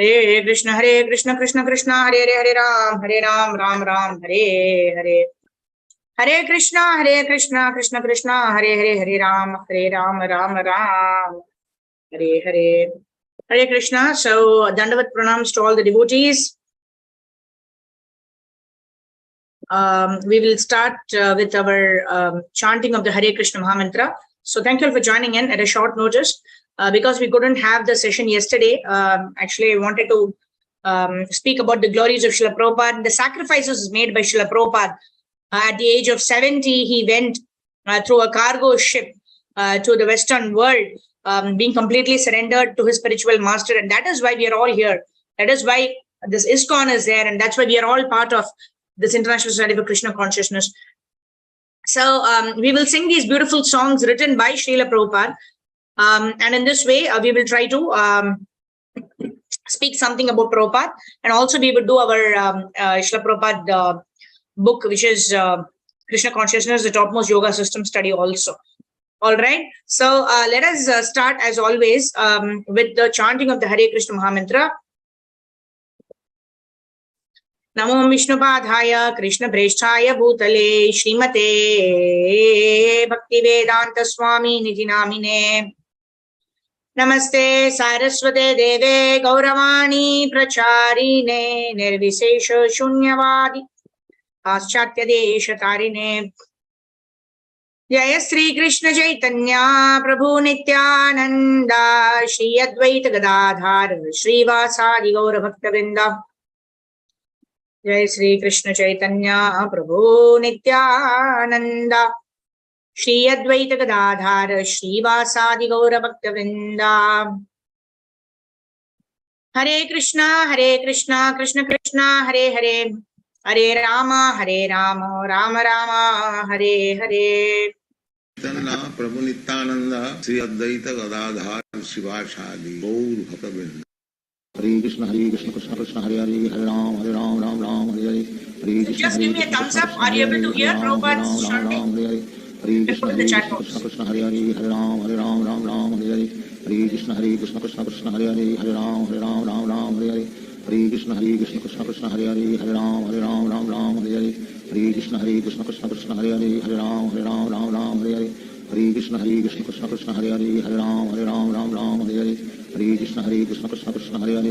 Hare Krishna Krishna Krishna Hare Hare Ram Ram Ram Hare Hare. Hare Krishna Krishna Krishna Hare Ram Ram Ram Hare Hare. Hare Krishna. So Dandavat pranams to all the devotees. We will start with our chanting of the Hare Krishna Mahamantra. So thank you all for joining in at a short notice. Because we couldn't have the session yesterday, actually I wanted to speak about the glories of Srila Prabhupada, the sacrifices made by Srila Prabhupada. At the age of 70, he went through a cargo ship to the Western world, being completely surrendered to his spiritual master. And that is why we are all here. That is why this ISKCON is there. And that's why we are all part of this International Society for Krishna Consciousness. So we will sing these beautiful songs written by Srila Prabhupada. And in this way, we will try to speak something about Prabhupada. And also we will do our Srila Prabhupada book, which is Krishna Consciousness, the Topmost Yoga System study also. All right. So let us start as always with the chanting of the Hare Krishna Mahamantra. Namo Vishnupadhaya Krishna Preshthaya Bhutale Srimate Bhaktivedanta Swami Niti Namine Namaste Saraswate Deve Gauravani Pracharine Nirvisesha Shunyavadi Paschatya Desha Tarine. Jaya Sri Krishna Chaitanya Prabhu Nityananda Shri Advaita Gadadhar Shri Vasadi Gaura Bhaktavinda. Jai Sri Krishna Chaitanya Prabhu Nityananda Shri Advaita Gadadhar Shri Vasadi Gaura Bhaktavinda. Hare Krishna Krishna Krishna Hare Hare Hare Rama Rama Rama Hare Hare. Prabhu Nityananda Shri Advaita Gadadhar Shri Vasadi Gaura Bhaktavinda. Hare Krishna Krishna Hare Hare Hare Ram Ram Hare Hare. So just give me a thumbs up. Are you able to hear Prabhupada's chanting? Hare Krishna Krishna Hare Hare Hare Ram Ram Hare Hare. Hare Krishna Krishna Hare Hare Hare Ram Hare Hare. Hare Krishna Krishna Hare Hare Hare Ram Hare Hare. Hare Krishna Krishna Hare Hare Hare Ram Hare Hare. Hare Krishna Krishna Hare Hare Hare Ram Hare Hare. Hare Krishna Krishna Hare Hare Hare Ram Hare Hare. Hare Krishna Krishna Hare Hare Hare Ram Hare Hare. Hare Krishna Krishna Hare Hare Hare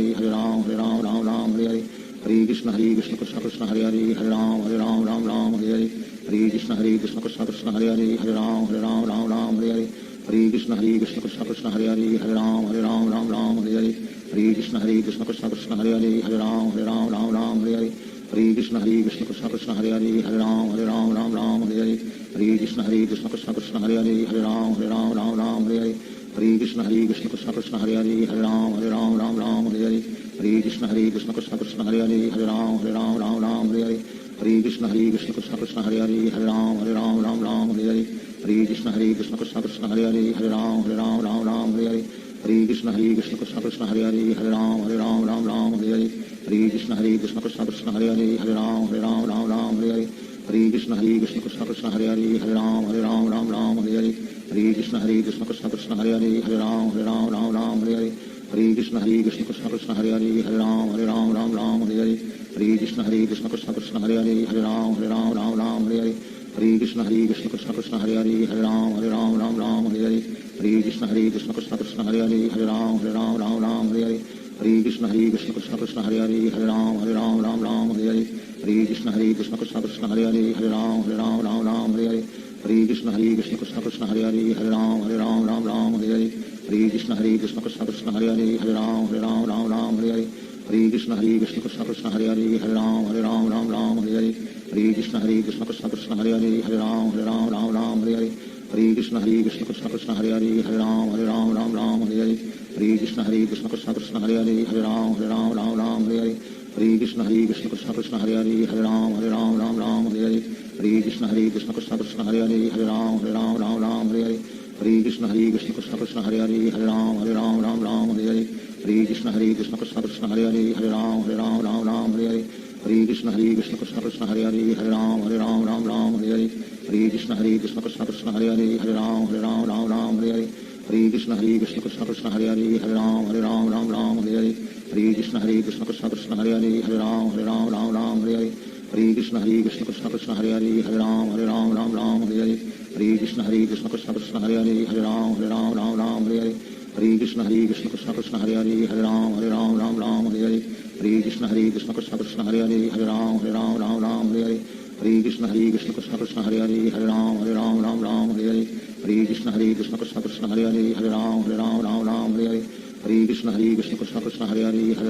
Ram Hare Hare. Hare Krishna Krishna Hare Hare Hare Ram Hare Hare. Hare Krishna Krishna Hare Hare Hare Ram Hare Hare. Hare Krishna Krishna Hare Hare Hare Ram Hare Hare. Hare Krishna Krishna Hare Hare Hare Ram Hare Hare. Hare Krishna Krishna Hare Hare Hare Ram Hare Hare. Hare Krishna Krishna Hare Hare Hare Ram Hare Hare. Hare Krishna Krishna Hare Hare Hare Ram Hare Hare. Hare Krishna Krishna Hare Hare Hare Ram Hare Hare. Hare Krishna Krishna Hare Hare Hare Ram Hare Hare. Hare Krishna Krishna Hare Hare Hare Ram Hare Hare. Hare Krishna Krishna Hare Hare Hare Ram Hare Hare. Hare Krishna Krishna Hare Hare Hare Ram Hare Hare. Hare Krishna Krishna Hare Hare Hare Ram Hare Hare. Hare Krishna Krishna Hare Hare Hare Ram Hare Hare. Hare Krishna Krishna Hare Hare Hare Ram Hare Hare. Hare Krishna Krishna Hare Hare Hare Ram Hare Hare. Hare Krishna Krishna Hare Hare Hare Ram Hare Hare. Hare Krishna Krishna Hare Hare Hare Ram Hare Hare. Hare Krishna Krishna Hare Hare Hare Ram Hare Hare. Hare Krishna Krishna Hare Hare Hare Ram Hare Hare. Hare Krishna Krishna Hare Hare Hare Ram Hare Hare. Hare Krishna Krishna Hare Hare Hare Ram Hare Hare. Hare Krishna Krishna Hare Hare Hare Ram Hare Hare. Hare Krishna Krishna Hare Hare Hare Ram Hare Hare. Hare Krishna Krishna Hare Hare Hare Ram Hare Hare. Hare Krishna Krishna Hare Hare Hare Ram Hare Hare. Hare Krishna Krishna Hare Hare Hare Ram Hare Hare. Hare Krishna Krishna Hare Hare Hare Ram Hare Hare. Hare Krishna Krishna Hare Hare Hare Ram Hare Hare. Hare Krishna Krishna Hare Hare Hare Ram Hare Hare. Hare Krishna Krishna Hare Hare Hare Ram Hare Hare. Hare Krishna Krishna Krishna Hare Hare Hare Ram Ram Ram Hare Hare Hare Krishna Krishna Krishna Hare Hare Hare Ram Ram Hare Hare Hare Krishna Krishna Krishna Hare Hare Hare Ram Ram Hare Hare Hare Krishna Krishna Krishna Hare Hare Hare Ram Ram Hare Hare Hare Krishna Krishna Krishna Hare Hare Hare Ram Ram Hare Hare Hare Krishna Krishna Krishna Hare Hare Hare Ram Ram Hare Hare Hare Krishna Krishna Krishna Hare Hare Hare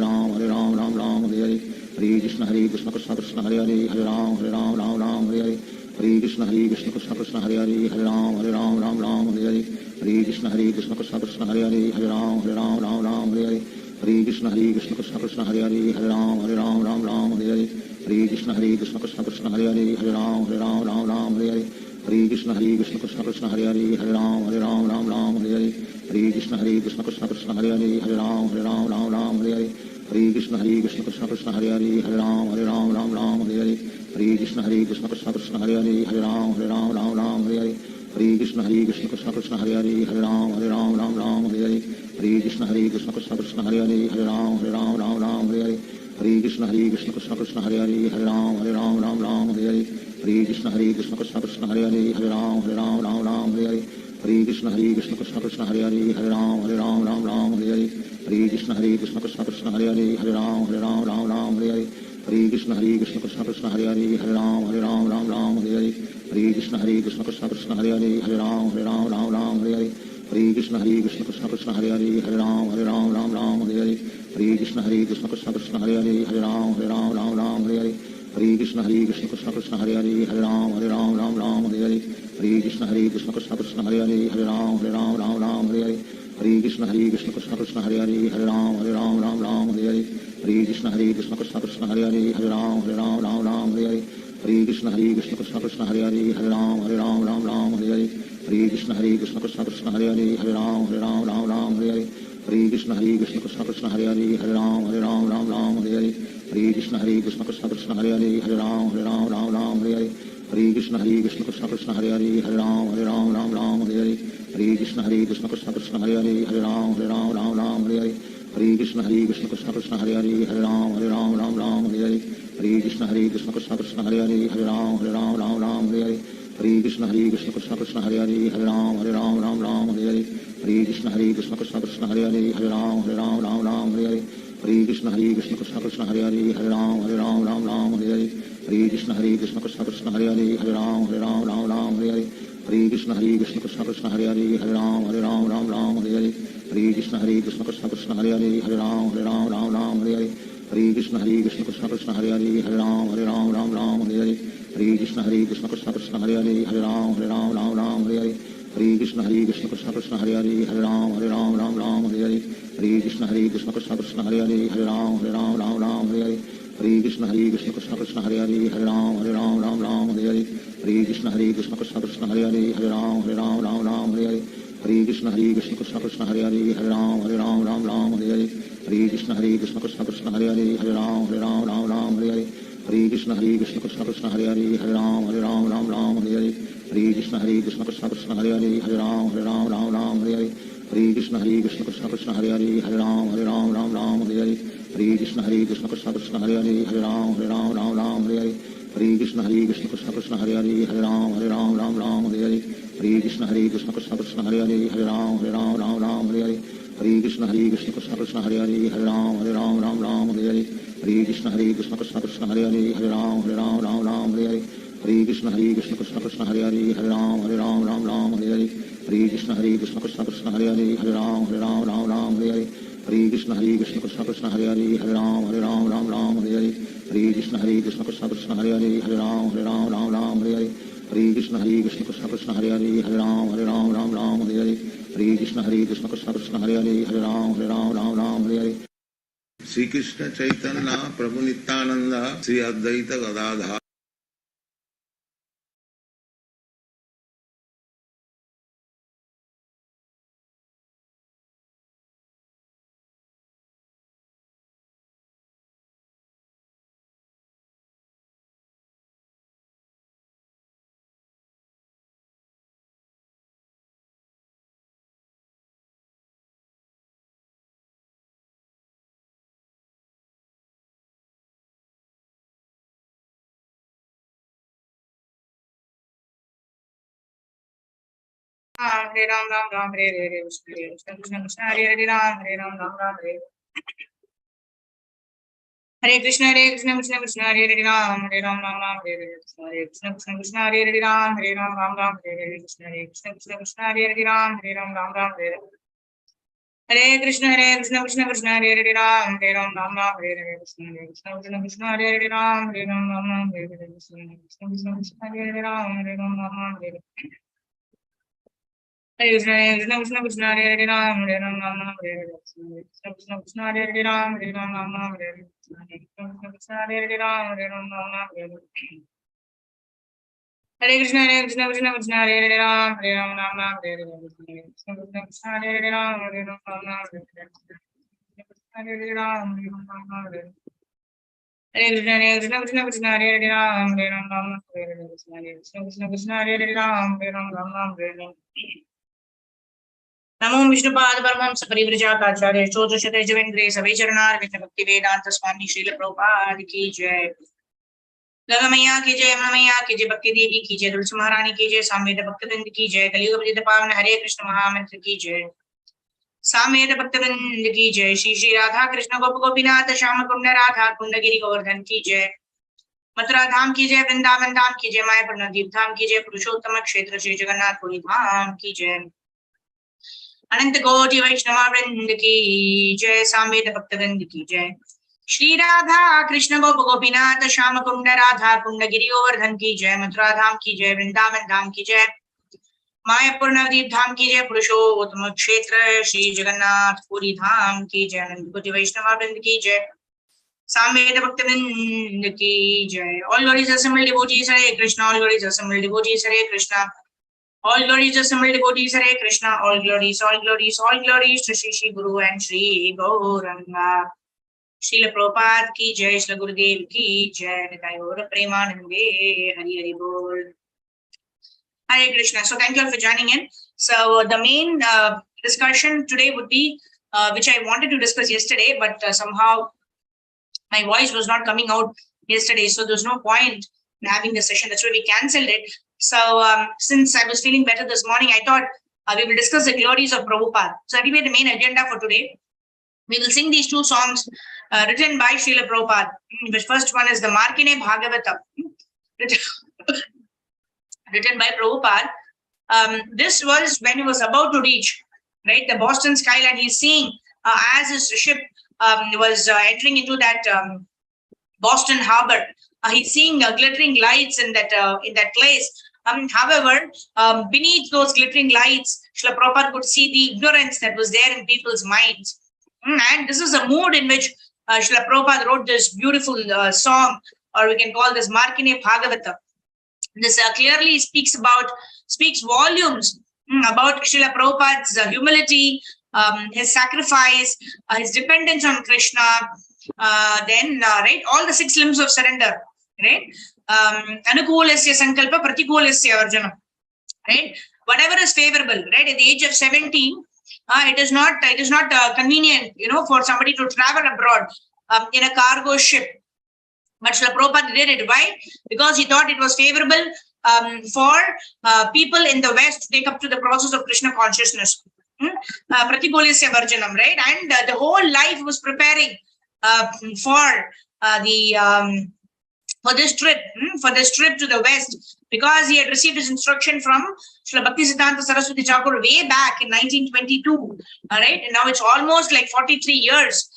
Ram Ram Hare Hare Hare Krishna Krishna Krishna Hare Hare Hare Ram Hare Hare Hare Krishna Krishna Krishna Hare Hare Hare Ram Hare Hare Hare Krishna Krishna Krishna Hare Hare Hare Ram Hare Hare Hare Krishna Krishna Krishna Hare Hare Hare Ram Hare Hare Hare Krishna Krishna Krishna Hare Hare Hare Ram Hare Hare Hare Krishna Krishna Krishna Hare Hare Hare Ram Hare Hare Hare Krishna Krishna Krishna Hare Hare Hare Ram Hare Hare Hare Krishna Krishna Krishna Hare Hare Hare Ram Hare Hare Hare Krishna Krishna Krishna Hare Hare Hare Ram Hare Hare Hare Krishna Krishna Krishna Hare Hare Hare Ram Hare Hare Hare Krishna Krishna Krishna Hare Hare Hare Ram Hare Hare Hare Krishna Krishna Krishna Hare Hare Hare Ram Hare Hare Hare Krishna Krishna Krishna Hare Hare Hare Ram Hare Hare Hare Krishna Krishna Krishna Hare Hare Hare Ram Hare Hare Hare Krishna Krishna Krishna Hare Hare Hare Ram Hare Hare Hare Krishna Krishna Krishna Hare Hare Hare Ram Hare Hare Hare Krishna Krishna Krishna Hare Hare Hare Ram Hare Hare Hare Krishna Krishna Krishna Hare Hare Hare Ram Hare Hare Hare Krishna Krishna Krishna Hare Hare Hare Ram Hare Hare Hare Krishna Krishna Krishna Hare Hare Hare Ram Hare Hare Hare Krishna Krishna Krishna Hare Hare Hare Ram Hare Hare Krishna Krishna Krishna Hare Hare Hare Ram Hare Hare Krishna Krishna Krishna Hare Hare Hare Ram Hare Hare Krishna Krishna Krishna Hare Hare Hare Ram Hare Hare Krishna Krishna Krishna Hare Hare Hare Ram Hare Hare Krishna Krishna Krishna Hare Hare Hare Ram Hare Hare Krishna Krishna Krishna Hare Hare Hare Ram Hare Hare Krishna Krishna Krishna Hare Hare Hare Ram Hare Hare Krishna Krishna Krishna Hare Hare Hare Ram Hare Hare Krishna Krishna Krishna Hare Hare Hare Ram Hare Hare Krishna Krishna Krishna Hare Hare Hare Ram Hare Hare Krishna Krishna Krishna Hare Hare Hare Ram Hare Hare Krishna Krishna Krishna Hare Hare Hare Ram Hare Krishna Krishna Krishna Hare Hare Hare Ram Hare Krishna Krishna Krishna Hare Hare Hare Ram Hare Krishna Krishna Krishna Hare Hare Hare Ram Hare Krishna Krishna Krishna Hare Hare Hare Ram Hare Krishna Krishna Krishna Hare Hare Hare Ram Hare Krishna Krishna Krishna Hare Hare Hare Ram Hare Krishna Krishna Krishna Hare Hare Hare Ram Hare Krishna Krishna Krishna Hare Hare Hare Ram Hare Krishna Krishna Krishna Hare Hare Hare Ram Hare Krishna Krishna Krishna Hare Hare Hare Ram Hare Krishna Krishna Krishna Hare Hare Hare Ram Hare Krishna Krishna Krishna Hare Hare Hare Ram Hare Krishna Krishna Krishna Hare Hare Hare Ram Hare Krishna Krishna Krishna Hare Hare Hare Ram Hare Krishna Krishna Krishna Hare Hare Hare Ram Hare Krishna Krishna Krishna Hare Hare Hare Ram Hare Krishna Krishna Krishna Hare Hare Hare Ram Hare Krishna Krishna Krishna Hare Hare Hare Ram Hare Krishna Krishna Krishna Hare Hare Hare Ram Hare Krishna Krishna Krishna Hare Hare Hare Ram Hare Krishna Krishna Krishna Hare Hare Hare Ram Hare Krishna Krishna Krishna Hare Hare Hare Ram Hare Krishna Krishna Krishna Hare Hare Hare Ram Hare Krishna Krishna Krishna Hare Hare Hare Ram Hare Krishna Krishna Krishna Hare Hare Hare Ram Hare Krishna Krishna Krishna Hare Hare Hare Ram Hare Krishna Krishna Krishna Hare Hare Hare Ram Sri Krishna Chaitanya Prabhu Nityananda Sri Advaita Gadadhar Hare Ram, Ram Ram, Hare Hare, Hare Krishna, Krishna Krishna, Hare Hare, Ram Ram, Ram Hare. Hare Krishna, Krishna Krishna, Hare Hare, Ram Ram, Ram Hare Hare, Hare Krishna, Krishna Hare Hare, Ram Ram, Hare Hare, Hare Krishna, Krishna Hare Hare, Ram Ram Hare. Hare Krishna, Krishna Krishna, Hare Hare, Ram Ram, Hare Hare, Krishna Krishna, Hare Hare, Ram Ram, Hare Hare, Krishna Krishna, Hare Hare, Ram Hare Hare. Hare Krishna, Krishna Hare Hare, Ram Ram, Hare Hare, Krishna Krishna, Hare Hare, Ram Ram, Hare Hare, Krishna Krishna, Hare Hare, Ram Hare Hare. Hare Krishna, Krishna Krishna, Hare Hare, Ram Ram, Hare Hare, Krishna Krishna, Hare Hare, Ram Hare Hare, Hare Ram, Hare Hare. Hare Krishna, Krishna Hare Hare, Ram Ram, Hare Hare, Krishna Krishna, Hare Hare, Ram Hare Hare. नमो विष्णुपाद परमहंस परिव्राजकाचार्य चतुर्शते जवेन्द्रे सवे चरणारविंद भक्ति वेदांत स्वामी श्रील प्रभुपाद की जय। गंगा मैया की जय, यमुना मैया की जय, भक्ति देवी की जय, तुलसी महारानी की जय, सामवेद भक्तवृंद की जय, कलियुग विदित पावन हरे कृष्ण महामंत्र की जय, सामवेद भक्तवृंद की जय, श्री श्री राधा कृष्ण गोप गोपीनाथ श्याम कुंड राधा कुंड गिरि गोवर्धन की जय, मथुरा धाम की जय, वृंदावन धाम की जय, मायापुर नवद्वीप धाम की जय, पुरुषोत्तम क्षेत्र श्री जगन्नाथ पुरी धाम की जय, अनंत कोटि वैष्णव वृंद की जय, सामवेद भक्त वृंद की जय, श्री राधा कृष्ण गोप गोपीनाथ श्याम कुंड राधा कुंड गिरि गोवर्धन की जय, मथुरा धाम की जय, वृंदावन धाम की जय, मायापुर नवद्वीप धाम की जय, पुरुषोत्तम क्षेत्र श्री जगन्नाथ पुरी धाम की जय, अनंत कोटि वैष्णव वृंद की जय, सामवेद भक्त वृंद की जय। All glories assembled devotees, Hare Krishna. All glories assembled devotees, Hare Krishna. All glories assembled devotees, Hare Krishna. All glories to Shri Shri Guru and Shri Gauranga. Srila Prabhupada ki jai, Srila Gurudev ki jai, Nitai Gaura Premanande, Hari Hari Bol. Hare Krishna. So thank you all for joining in. So the main discussion today would be, which I wanted to discuss yesterday, but somehow my voice was not coming out yesterday, so there's no point in having the session. That's why we cancelled it. So since I was feeling better this morning, I thought we will discuss the glories of Prabhupada. So that will be the main agenda for today. We will sing these two songs written by Srila Prabhupada. The first one is the Markine Bhagavatam, written by Prabhupada. This was when he was about to reach, right, the Boston skyline. He's seeing as his ship was entering into that Boston harbor. He's seeing glittering lights in that place. However, beneath those glittering lights, Srila Prabhupada could see the ignorance that was there in people's minds. And this is the mood in which Srila Prabhupada wrote this beautiful song, or we can call this Markine Bhagavatam. This clearly speaks volumes about Srila Prabhupada's humility, his sacrifice, his dependence on Krishna, right, all the 6 limbs of surrender, right? Anukulasya sankalpa pratikulasya varjanam, right? Whatever is favorable, right? At the age of 17, it is not convenient, for somebody to travel abroad in a cargo ship. But Srila Prabhupada did it. Why? Because he thought it was favorable for people in the West to take up to the process of Krishna consciousness. Pratikulasya varjanam, right? And the whole life was preparing for this trip to the West, because he had received his instruction from Srila Bhaktisiddhanta Saraswati Thakur way back in 1922. Right? And now it's almost like 43 years.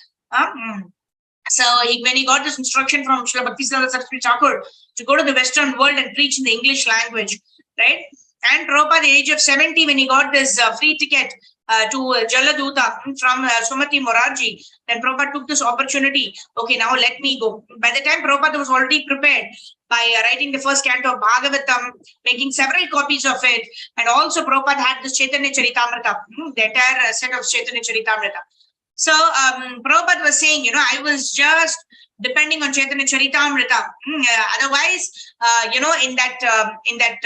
So when he got this instruction from Srila Bhaktisiddhanta Saraswati Thakur to go to the Western world and preach in the English language, right? And Prabhupada at the age of 70, when he got this free ticket to Jaladuta from Sumati Morarji, then Prabhupada took this opportunity. Okay, now let me go. By the time Prabhupada was already prepared by writing the first canto of Bhagavatam, making several copies of it, and also Prabhupada had this Chaitanya Charitamrita, the entire set of Chaitanya Charitamrita. So Prabhupada was saying, I was just depending on Chaitanya Charitamrita. Otherwise, in that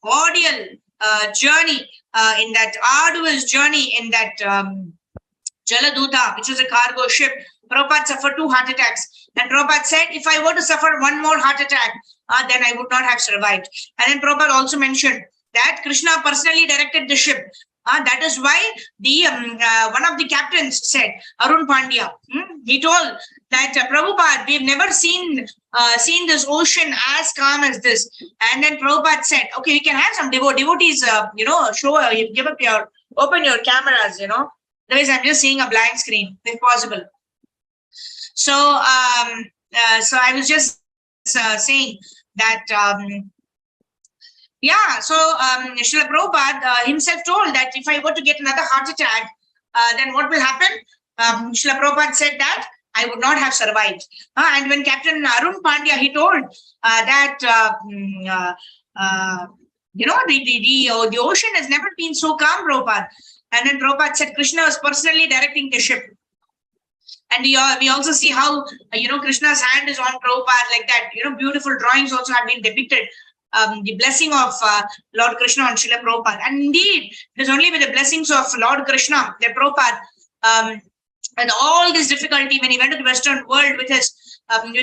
ordeal journey, in that arduous journey, in that Jaladuta, which was a cargo ship, Prabhupada suffered 2 heart attacks. And Prabhupada said, if I were to suffer one more heart attack, then I would not have survived. And then Prabhupada also mentioned that Krishna personally directed the ship. That is why the one of the captains said, Arun Pandya, he told that Prabhupada, we've never seen this ocean as calm as this. And then Prabhupada said, okay, we can have some devotees, show, open your cameras, Otherwise, I'm just seeing a blank screen, if possible. So, so I was just saying that, Srila Prabhupada himself told that if I were to get another heart attack, then what will happen? Srila Prabhupada said that I would not have survived. And when Captain Arun Pandya, he told that, the ocean has never been so calm, Prabhupada. And then Prabhupada said Krishna was personally directing the ship. And we also see how, Krishna's hand is on Prabhupada like that. Beautiful drawings also have been depicted. The blessing of Lord Krishna on Srila Prabhupada. And indeed, it is only with the blessings of Lord Krishna that Prabhupada, and all this difficulty when he went to the Western world with his Calcutta,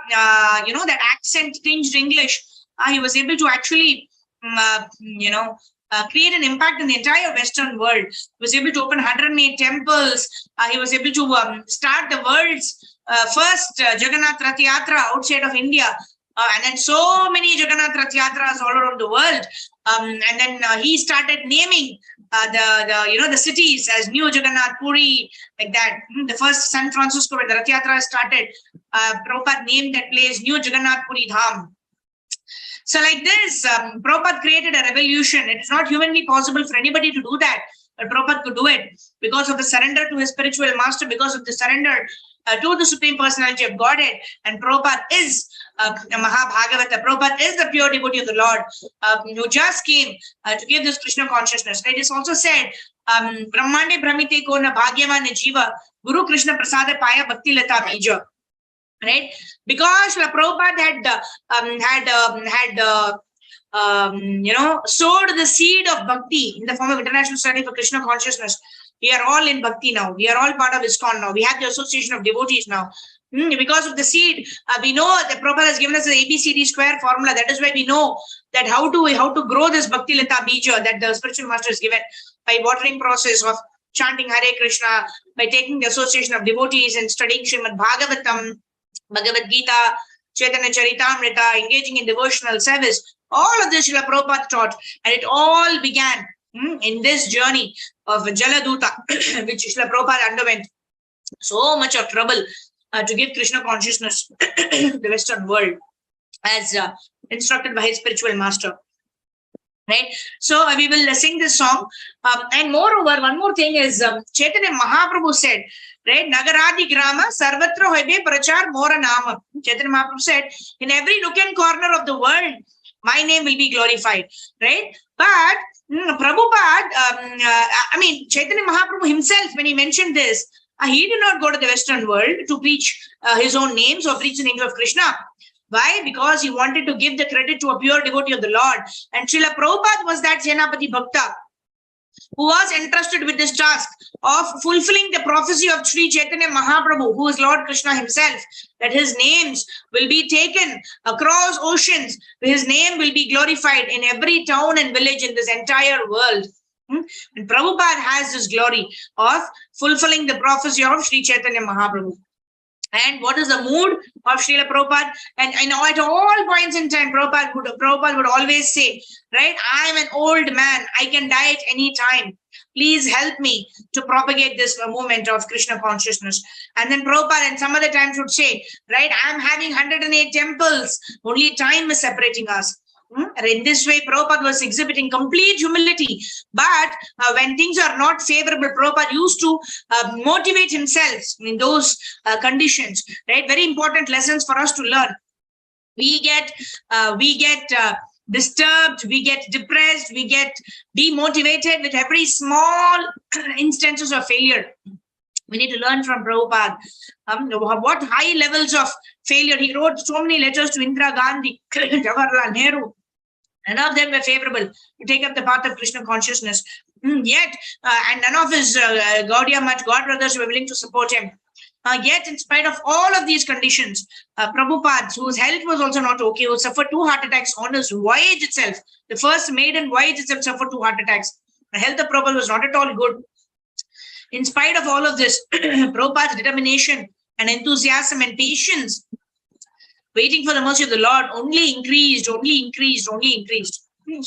that accent tinged English, he was able to actually, create an impact in the entire Western world. He was able to open 108 temples. He was able to start the world's first Jagannath Rath Yatra outside of India. And then so many Jagannath Rath Yatras all around the world. And then he started naming the cities as New Jagannath, Puri, like that. The first San Francisco where the Rath Yatra started, Prabhupada named that place New Jagannath Puri Dham. So like this, Prabhupada created a revolution. It is not humanly possible for anybody to do that, but Prabhupada could do it because of the surrender to his spiritual master, because of the surrender to the Supreme Personality of Godhead. And Prabhupada is Mahabhagavata. Prabhupada is the pure devotee of the Lord who just came to give this Krishna consciousness. It is also said, Brahmande Brahmite ko na bhagyavane jiva, Guru Krishna prasada paya bhakti lata bija. Right? Because Prabhupada sowed the seed of bhakti in the form of International Society for Krishna Consciousness. We are all in bhakti now. We are all part of ISKCON now. We have the association of devotees now. Because of the seed, we know that Prabhupada has given us the ABCD square formula. That is why we know that how to grow this bhakti lata bija that the spiritual master has given by watering process of chanting Hare Krishna, by taking the association of devotees and studying Srimad Bhagavatam, Bhagavad Gita, Chaitanya Charitamrita, engaging in devotional service. All of this Srila Prabhupada taught, and it all began in this journey of Jaladuta, which Srila Prabhupada underwent so much of trouble to give Krishna consciousness to the Western world, as instructed by his spiritual master. Right? So we will sing this song. And moreover, one more thing is Chaitanya Mahaprabhu said, right? Nagaradi Grama Sarvatra Hoibe Prachar Mora Nama. Chaitanya Mahaprabhu said, in every nook and corner of the world, my name will be glorified. Right? But Prabhupada, Chaitanya Mahaprabhu himself, when he mentioned this, he did not go to the Western world to preach his own names or preach the names of Krishna. Why? Because he wanted to give the credit to a pure devotee of the Lord. And Srila Prabhupada was that Senapati Bhakta who was entrusted with this task of fulfilling the prophecy of Sri Chaitanya Mahaprabhu, who is Lord Krishna himself, that his names will be taken across oceans. His name will be glorified in every town and village in this entire world. And Prabhupada has this glory of fulfilling the prophecy of Sri Chaitanya Mahaprabhu. And what is the mood of Srila Prabhupada? And I know at all points in time, Prabhupada would always say, right, I am an old man. I can die at any time. Please help me to propagate this movement of Krishna consciousness. And then Prabhupada and some other times would say, right, I am having 108 temples. Only time is separating us. And in this way, Prabhupada was exhibiting complete humility. But when things are not favorable, Prabhupada used to motivate himself in those conditions. Right? Very important lessons for us to learn. We get disturbed, we get depressed, we get demotivated with every small instances of failure. We need to learn from Prabhupada. What high levels of failure. He wrote so many letters to Indira Gandhi, Jawaharlal Nehru. None of them were favorable to take up the path of Krishna consciousness. And none of his Gaudiya Math God brothers were willing to support him. Yet, in spite of all of these conditions, Prabhupada, whose health was also not okay, who suffered 2 heart attacks on his voyage itself, the first maiden voyage itself suffered 2 heart attacks. The health of Prabhupada was not at all good. In spite of all of this, Prabhupada's determination and enthusiasm and patience, waiting for the mercy of the Lord, only increased. So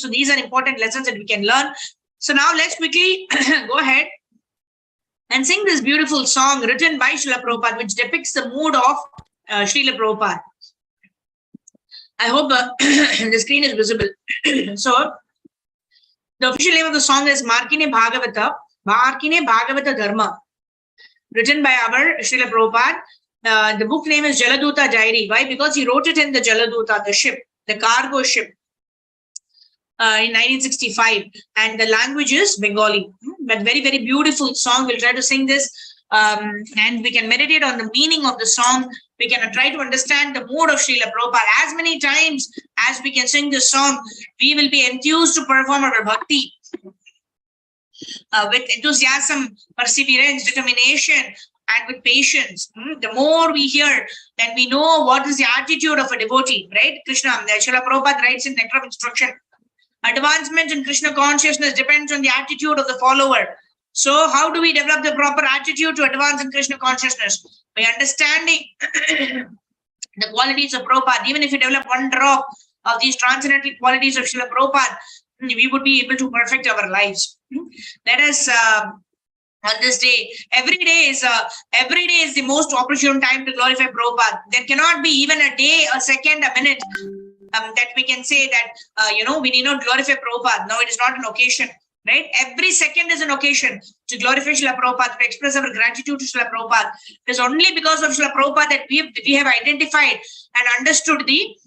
these are important lessons that we can learn. So now let's quickly go ahead and sing this beautiful song written by Srila Prabhupada, which depicts the mood of Srila Prabhupada. I hope the screen is visible. So, the official name of the song is Markine Bhagavata Dharma, written by our Srila Prabhupada. The book name is Jaladuta Jairi. Why? Because he wrote it in the Jaladuta, the ship, the cargo ship. In 1965, and the language is Bengali. But very, very beautiful song. We'll try to sing this, and we can meditate on the meaning of the song. We can try to understand the mood of Srila Prabhupada. As many times as we can sing this song, we will be enthused to perform our bhakti with enthusiasm, perseverance, determination, and with patience. The more we hear, then we know what is the attitude of a devotee, right? Krishna, Srila Prabhupada writes in Nectar of Instruction, advancement in Krishna consciousness depends on the attitude of the follower. So how do we develop the proper attitude to advance in Krishna consciousness? By understanding the qualities of Prabhupada. Even if we develop one drop of these transcendental qualities of Srila Prabhupada, we would be able to perfect our lives. Let us, on this day, every day is the most opportune time to glorify Prabhupada. There cannot be even a day, a second, a minute that we can say that, we need not glorify Prabhupada. No, it is not an occasion, right? Every second is an occasion to glorify Srila Prabhupada, to express our gratitude to Srila Prabhupada. It is only because of Srila Prabhupada that we have identified and understood the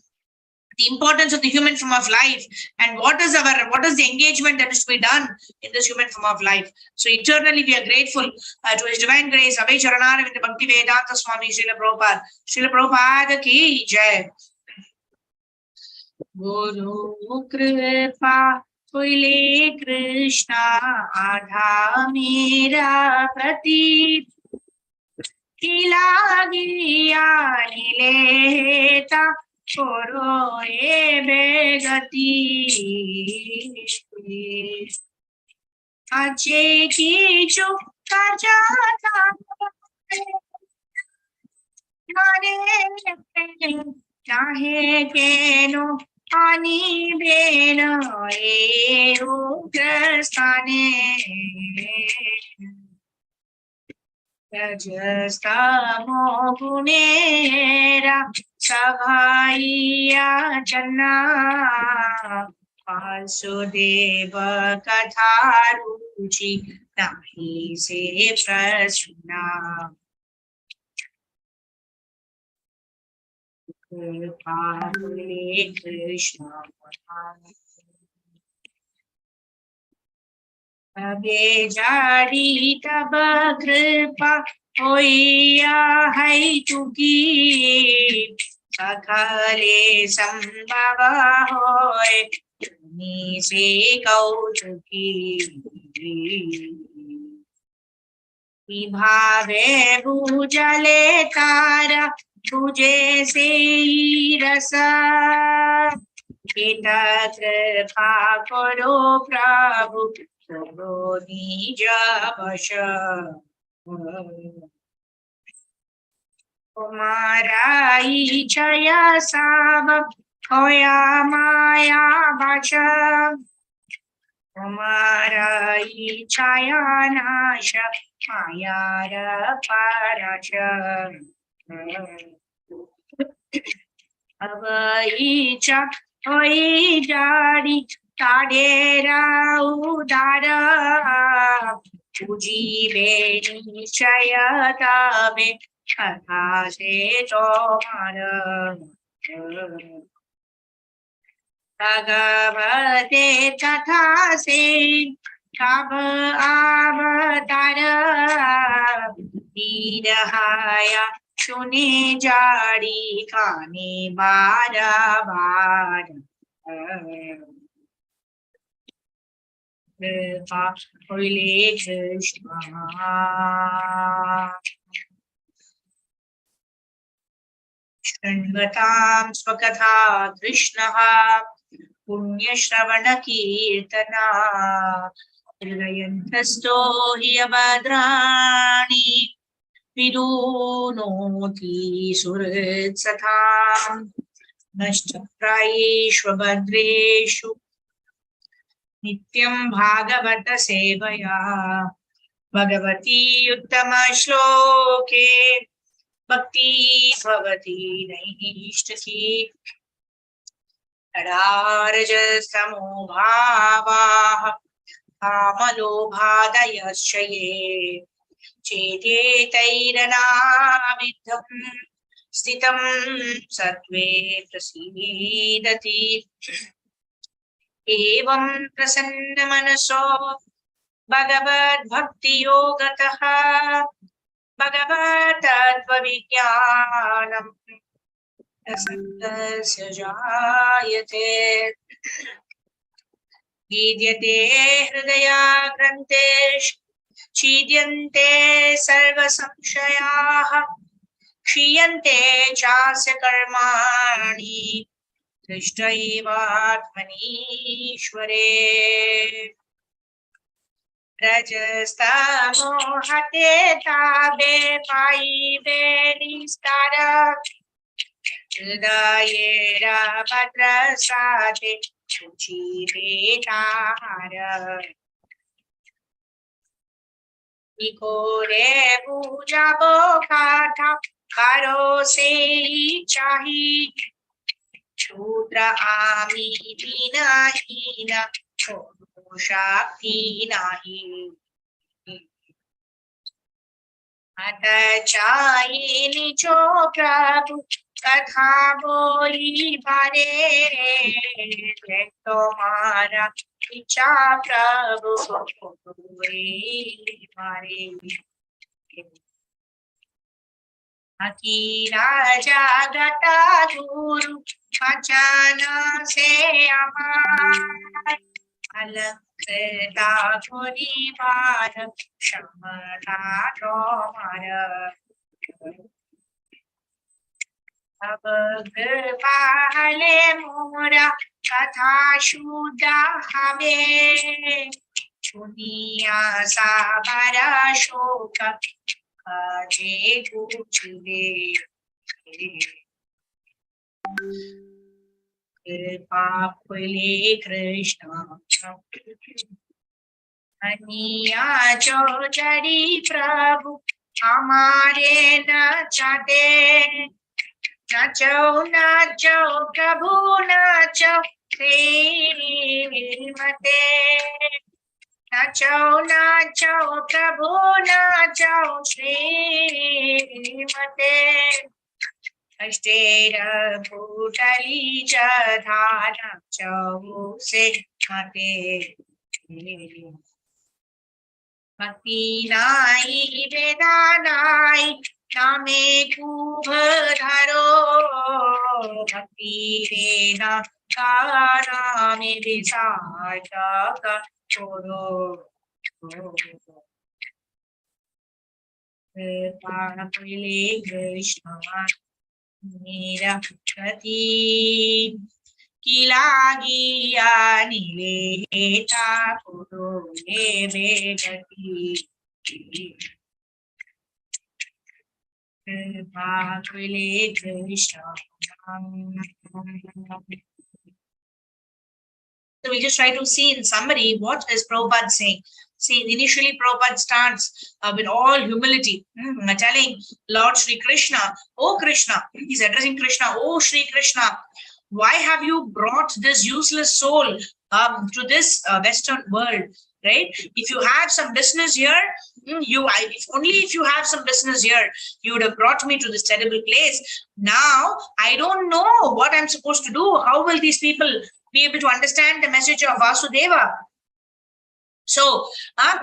importance of the human form of life and what is the engagement that is to be done in this human form of life. So eternally we are grateful to His divine grace. Abhay Charanara with the Bhakti Vedanta Swami Srila Prabhupada. Srila Prabhupada ki jai. Guru Kripa Pule Krishna Adha Mera Pratit Kila Giya Nileta Koro Ebe Gati Ache Kichu Kajata Nane Chahe Keno Ani Beno Ero Kristane Rajastamo Gunera Savaiya Janna Vasudeva Katharuchi Nahi Se Prasna Hare Krishna Abe Jari Taba Kripa Hoya Hai Tuki Sakhale Sambhava Hoy Tumi Se Kautuki Vibhave Bhujale Tara Tujhe se rasa Kita kripa karo Prabhu Prabhu nija vasha Kumara ichaya sava Hoya maya vasha Kumara ichaya nasha Maya parasha Avaicha Hoi Jari Tadera Udara Ujibe Nishaya Tabe Katha Se Tomara Bhagavate Tatha Se Kava Avatara Didahaya Shune Jari Kane Bada Bada Kripa Hare Krishna शृण्वतां स्वकथा कृष्णः पुण्यश्रवणकीर्तना हृदयन्तस्थो हि अभद्राणि विदुनोति सुहृत्सथाम् नष्टप्रायेषु भद्रेषु नित्यं भागवत सेवया भगवती उत्तमश्लोके भक्ति भवति नैष्ठिकी तडारजस्तमो भावाः कामलोभादयश्च ये चेतेतैरनाविद्धं स्थितं सत्त्वे प्रसीदति एवं प्रसन्नमनसो भगवद्भक्तियोगतः भगवतत्त्वविज्ञानं प्रसक्तस्य जायते विद्यते हृदयाग्रन्थेषु छीद्यन्ते सर्वसंशयाः क्षीयन्ते चास्य कर्माणि दृष्टैवात्मनीश्वरे रजस्तमोहते ताबे पायि बेनिस्तार हृदयेर भद्रसाते शुचिरेतार निकोरे पूजाबो काथा करो से चाही शूद्र आमी दीनहीन शक्ति नाही अत चाहिए निजो प्रभु कथा बोली बारे तुम्हारा इच्छा प्रभु मारे अकीरा जागत गुरु वचन से अमार अलकृता परिवार क्षमता तोमार अब कृपाले मोरा कथा शुद्ध हमें सुनिया साबरा शोक काजे गुचले कृपा फुले कृष्ण अनिया जो जड़ी प्रभु हमारे न चाहते नाचो प्रभु नाचो श्रीमते नाचो प्रभु नाचो श्रीमते अष्टेर भूतली जधा नाचो से मते भक्ति नाई वेदा नाई नामे कुभ धरो भक्ति वेदा का में विसाटक छोड़ो पापले कृष्ण मेरा गति किलागिया निलेता पुरो हे बेगति So we just try to see in summary what is Prabhupada saying. See, initially Prabhupada starts with all humility, telling Lord Sri Krishna, "Oh Krishna," he's addressing Krishna, "Oh Sri Krishna, why have you brought this useless soul to this Western world?" Right? If you have some business here, if you have some business here, you would have brought me to this terrible place. Now I don't know what I'm supposed to do. How will these people be able to understand the message of Vasudeva? So,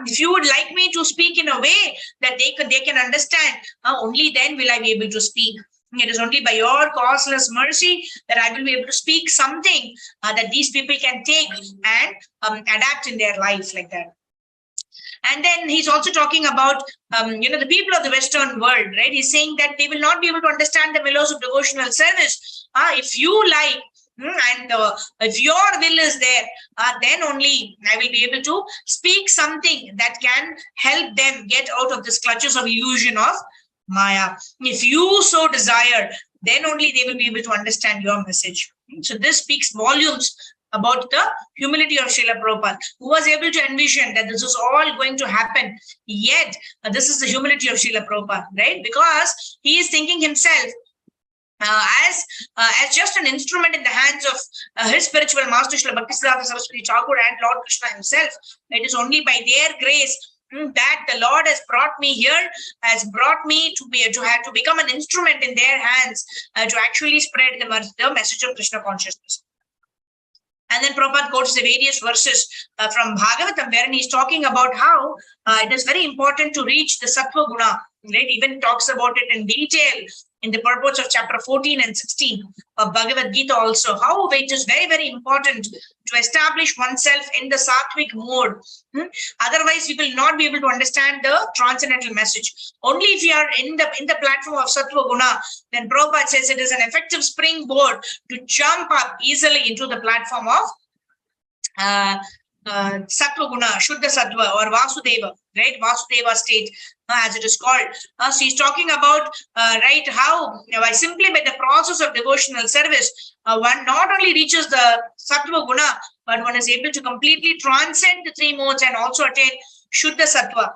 if you would like me to speak in a way that they can understand, only then will I be able to speak. It is only by your causeless mercy that I will be able to speak something that these people can take and adapt in their life like that. And then he's also talking about, the people of the Western world, right? He's saying that they will not be able to understand the mellows of devotional service. If you like, and if your will is there, then only I will be able to speak something that can help them get out of this clutches of illusion of Maya. If you so desire, then only they will be able to understand your message. So this speaks volumes about the humility of Srila Prabhupada, who was able to envision that this is all going to happen. Yet, this is the humility of Srila Prabhupada, right? Because he is thinking himself as just an instrument in the hands of his spiritual master, Srila Bhaktisiddhanta Saraswati Thakur and Lord Krishna himself. It is only by their grace that the Lord has brought me here, has brought me to have to become an instrument in their hands to actually spread the message of Krishna consciousness. And then Prabhupada quotes the various verses from Bhagavatam, wherein he's talking about how it is very important to reach the Sattva Guna. Right? Even talks about it in detail in the purports of chapter 14 and 16 of Bhagavad Gita also, how it is very, very important to establish oneself in the Sattvic mode. Otherwise, you will not be able to understand the transcendental message. Only if you are in the platform of Sattva Guna, then Prabhupada says it is an effective springboard to jump up easily into the platform of Sattva Guna, Shuddha Sattva or Vasudeva, right? Vasudeva state, as it is called. So he's talking about, right, how simply by the process of devotional service, one not only reaches the Sattva Guna, but one is able to completely transcend the three modes and also attain Shuddha Sattva.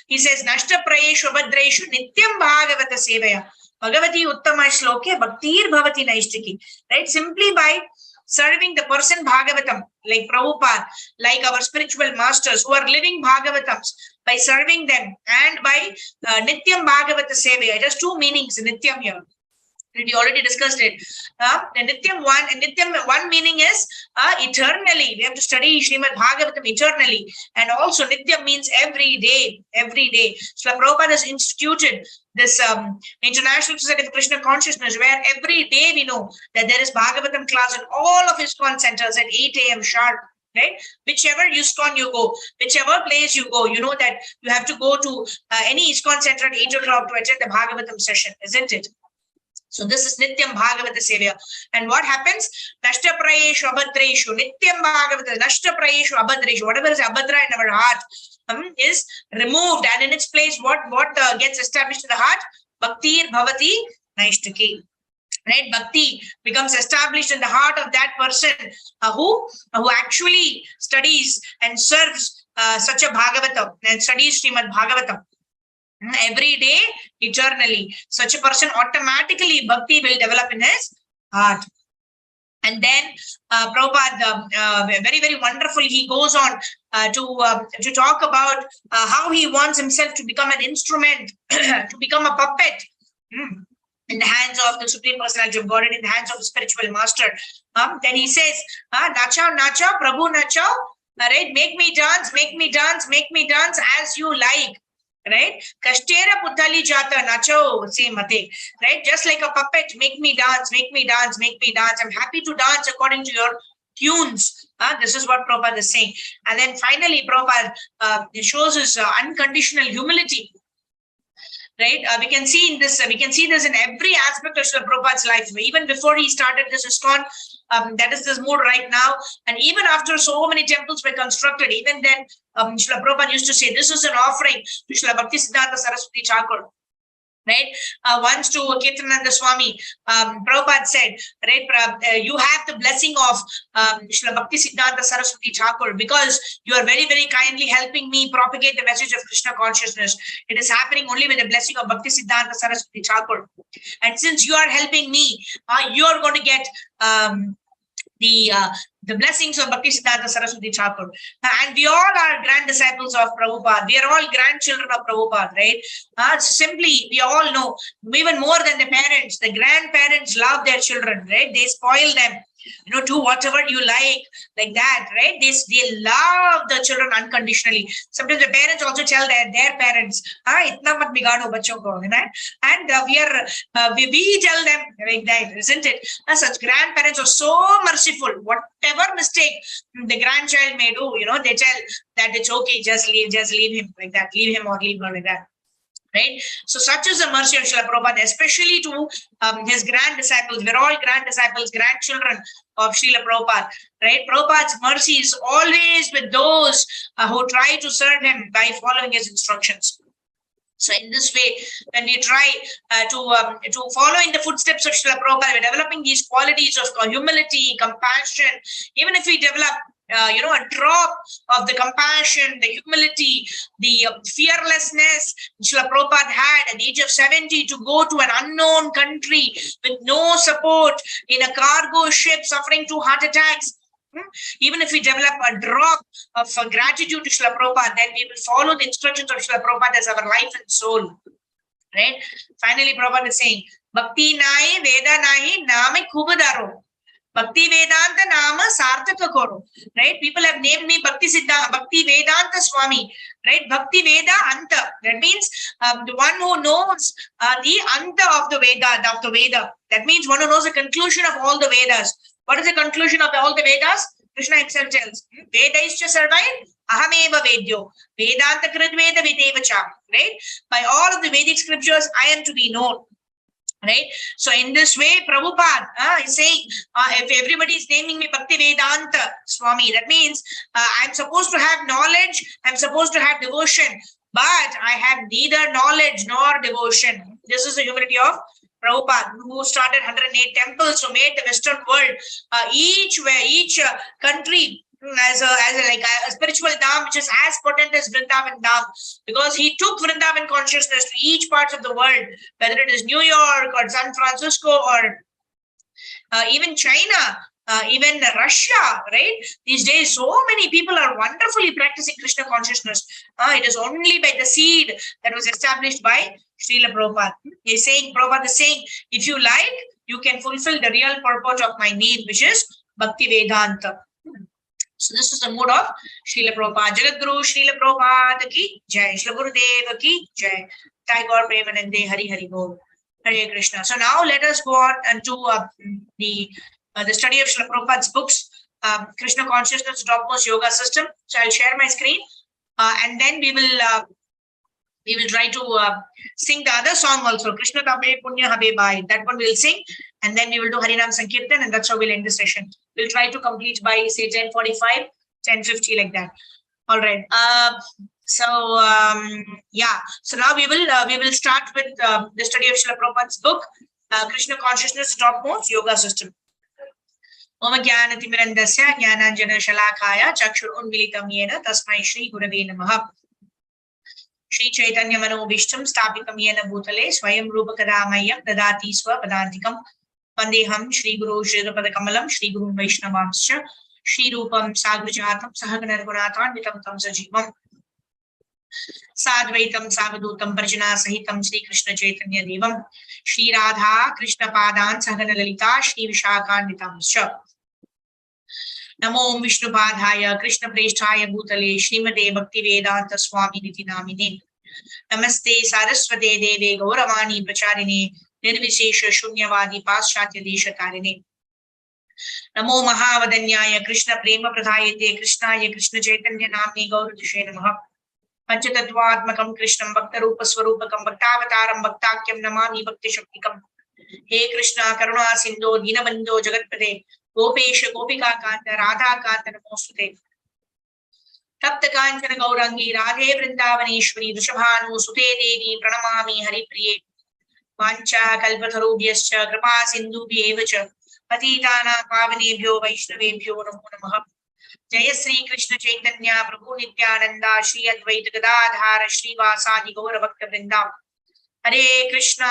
He says, Nashta Prayeshu Abhadreshu Nityam Bhagavata Sevaya Bhagavati Uttama Shloke Bhaktir Bhavati Naishtiki. Right? Simply by serving the person Bhagavatam, like Prabhupada, like our spiritual masters who are living Bhagavatams, by serving them and by Nityam Bhagavata Sevaya. It has two meanings in Nityam here. We already discussed it. The Nityam one meaning is eternally. We have to study Srimad Bhagavatam eternally. And also Nityam means every day, every day. So Prabhupada has instituted this International Society of Krishna Consciousness, where every day we know that there is Bhagavatam class in all of ISKCON centers at 8 a.m. sharp. Right? Whichever ISKCON you go, whichever place you go, you know that you have to go to any ISKCON center at 8 o'clock to attend the Bhagavatam session, isn't it? So this is Nityam Bhagavata Sevya. And what happens? Nashta Prayeshu Abhadreshu, Nityam Bhagavata, Nashta Prayeshu Abhadreshu, whatever is Abhadra in our heart is removed, and in its place, what gets established in the heart? Bhaktir Bhavati Naishtaki. Right? Bhakti becomes established in the heart of that person who actually studies and serves such a Bhagavatam and studies Srimad Bhagavatam. Every day, eternally. Such a person automatically bhakti will develop in his heart. And then Prabhupada, very, very wonderful, he goes on to talk about how he wants himself to become an instrument, to become a puppet in the hands of the Supreme Personality of Godhead, in the hands of the spiritual master. Then he says, Nacha, Nacha, Prabhu Nacha, right? Make me dance, make me dance, make me dance as you like. Right? Kashtera Puttali Jata Nacho Se Mate. Right? Just like a puppet, make me dance, make me dance, make me dance. I'm happy to dance according to your tunes. This is what Prabhupada is saying. And then finally, Prabhupada shows his unconditional humility. Right? We can see this in every aspect of Srila Prabhupada's life. Even before he started this ISKCON, that is this mood right now. And even after so many temples were constructed, even then, Srila Prabhupada used to say, this is an offering to Srila Bhaktisiddhanta Saraswati Thakur. Right? Once to Kirtananda Swami, Prabhupada said, right, you have the blessing of Srila Bhaktisiddhanta Saraswati Thakur because you are very, very kindly helping me propagate the message of Krishna consciousness. It is happening only with the blessing of Bhaktisiddhanta Saraswati Thakur. And since you are helping me, you are going to get the blessings of Bhaktisiddhanta Saraswati Thakur. And we all are grand disciples of Prabhupada. We are all grandchildren of Prabhupada, right? Simply, we all know, even more than the parents, the grandparents love their children, right? They spoil them. do whatever you like that, right? They love the children unconditionally. Sometimes the parents also tell their parents, itna mat bigado bachon ko, and we tell them like that, isn't it? Such grandparents are so merciful. Whatever mistake the grandchild may do, they tell that it's okay, just leave him like that, leave him or leave her like that. Right? So such is the mercy of Srila Prabhupada, especially to his grand disciples. We're all grand disciples, grandchildren of Srila Prabhupada. Right? Prabhupada's mercy is always with those who try to serve him by following his instructions. So in this way, when we try to follow in the footsteps of Srila Prabhupada, we're developing these qualities of humility, compassion. Even if we develop a drop of the compassion, the humility, the fearlessness Srila Prabhupada had at the age of 70 to go to an unknown country with no support in a cargo ship, suffering 2 heart attacks. Even if we develop a drop of gratitude to Srila Prabhupada, then we will follow the instructions of Srila Prabhupada as our life and soul. Right? Finally, Prabhupada is saying, Bhakti nahi, Veda nahi, name khubadaro. Bhakti Vedanta Nama Sarthaka Koro. Right? People have named me Bhakti Vedanta Swami. Right? Bhakti Veda Anta. That means the one who knows the Anta of the Veda. That means one who knows the conclusion of all the Vedas. What is the conclusion of all the Vedas? Krishna himself tells, Veda is to survive, Ahameva Vedyo. Vedanta Kridveda Videvacha. Right? By all of the Vedic scriptures, I am to be known. Right? So in this way, Prabhupada is saying, if everybody is naming me Bhakti Vedanta Swami, that means I'm supposed to have knowledge, I'm supposed to have devotion, but I have neither knowledge nor devotion. This is the humility of Prabhupada, who started 108 temples, who made the Western world, each country as a spiritual dham, which is as potent as Vrindavan dham, because he took Vrindavan consciousness to each part of the world, whether it is New York or San Francisco or even China, even Russia, right? These days, so many people are wonderfully practicing Krishna consciousness. It is only by the seed that was established by Srila Prabhupada. Prabhupada is saying, if you like, you can fulfill the real purport of my name, which is Bhakti Vedanta. So this is the mood of Srila Prabhupada. Jagadguru Srila Prabhupada ki jai. Srila Gurudeva ki jai. Jai Gaur Premanande Hari Hari Bol. Hare Krishna. So now let us go on and do the study of Srila Prabhupada's books, Krishna Consciousness, Topmost Yoga System. So I'll share my screen and then we will try to sing the other song also, Krishna Tabe Punya Habe Bai. That one we'll sing, and then we will do Harinam Sankirtan, and that's how we'll end the session. We'll try to complete by say 10:45, 10:50 like that. All right. Yeah. So now we will start with the study of Srila Prabhupada's book, Krishna Consciousness, Topmost Yoga System. Om Jnana Timirandasya Jnananjana Shalakaya Chakshur Unmilitam Yena Tasmai Shri Gurave Namaha. Shri Chaitanya Manobishtam Stapitam Yena Bhutale Swayam Rupakadamayam Dadati Swa Padantikam Vandeham Shri Guru Shri Padakamalam Shri Guru Vaishnavamscha Shri Rupam Sagrajatam Sahaganar Gunatan Vitam Tam Sajivam Sadvaitam Savadutam Parjana Sahitam Shri Krishna Chaitanya Devam Shri Radha Krishna Padan Sahagana Lalita Shri Vishakan Vitamscha Namo Om Vishnu Padhaya Krishna Presthaya Bhutale Srimade Bhakti Vedanta Swami Niti Namine Namaste Saraswate Deve Gauravani Pracharine Nirvishesha Shunyavadi Paschatya Deshatarine Namo Mahavadanyaya Krishna Prema Pradhayate Krishnaya Krishna Chaitanya Namne Gauradushe Namaha Panchatattvatmakam Krishnam Bhakta Rupa Swarupakam Bhaktavataram Bhaktakyam Namami Bhakti Shaktikam He Krishna Karuna Sindho Dinabandho Jagatpade Gopesha Gopika Kanta Radha Kanta Namostute Tapta Kanchana Gaurangi Radhe Vrindavaneshwari Dushabhanu Sute Devi Pranamami Hari Priye Vancha Kalpatharubhyascha Kripa Sindhubhyevacha Patitana Pavanebhyo Vaishnavebhyo Namo Namaha Jaya Sri Krishna Chaitanya Prabhu Nityananda Shri Advaita Gadadhara Shri Vasadi Gaura Bhakta Vrinda Hare Krishna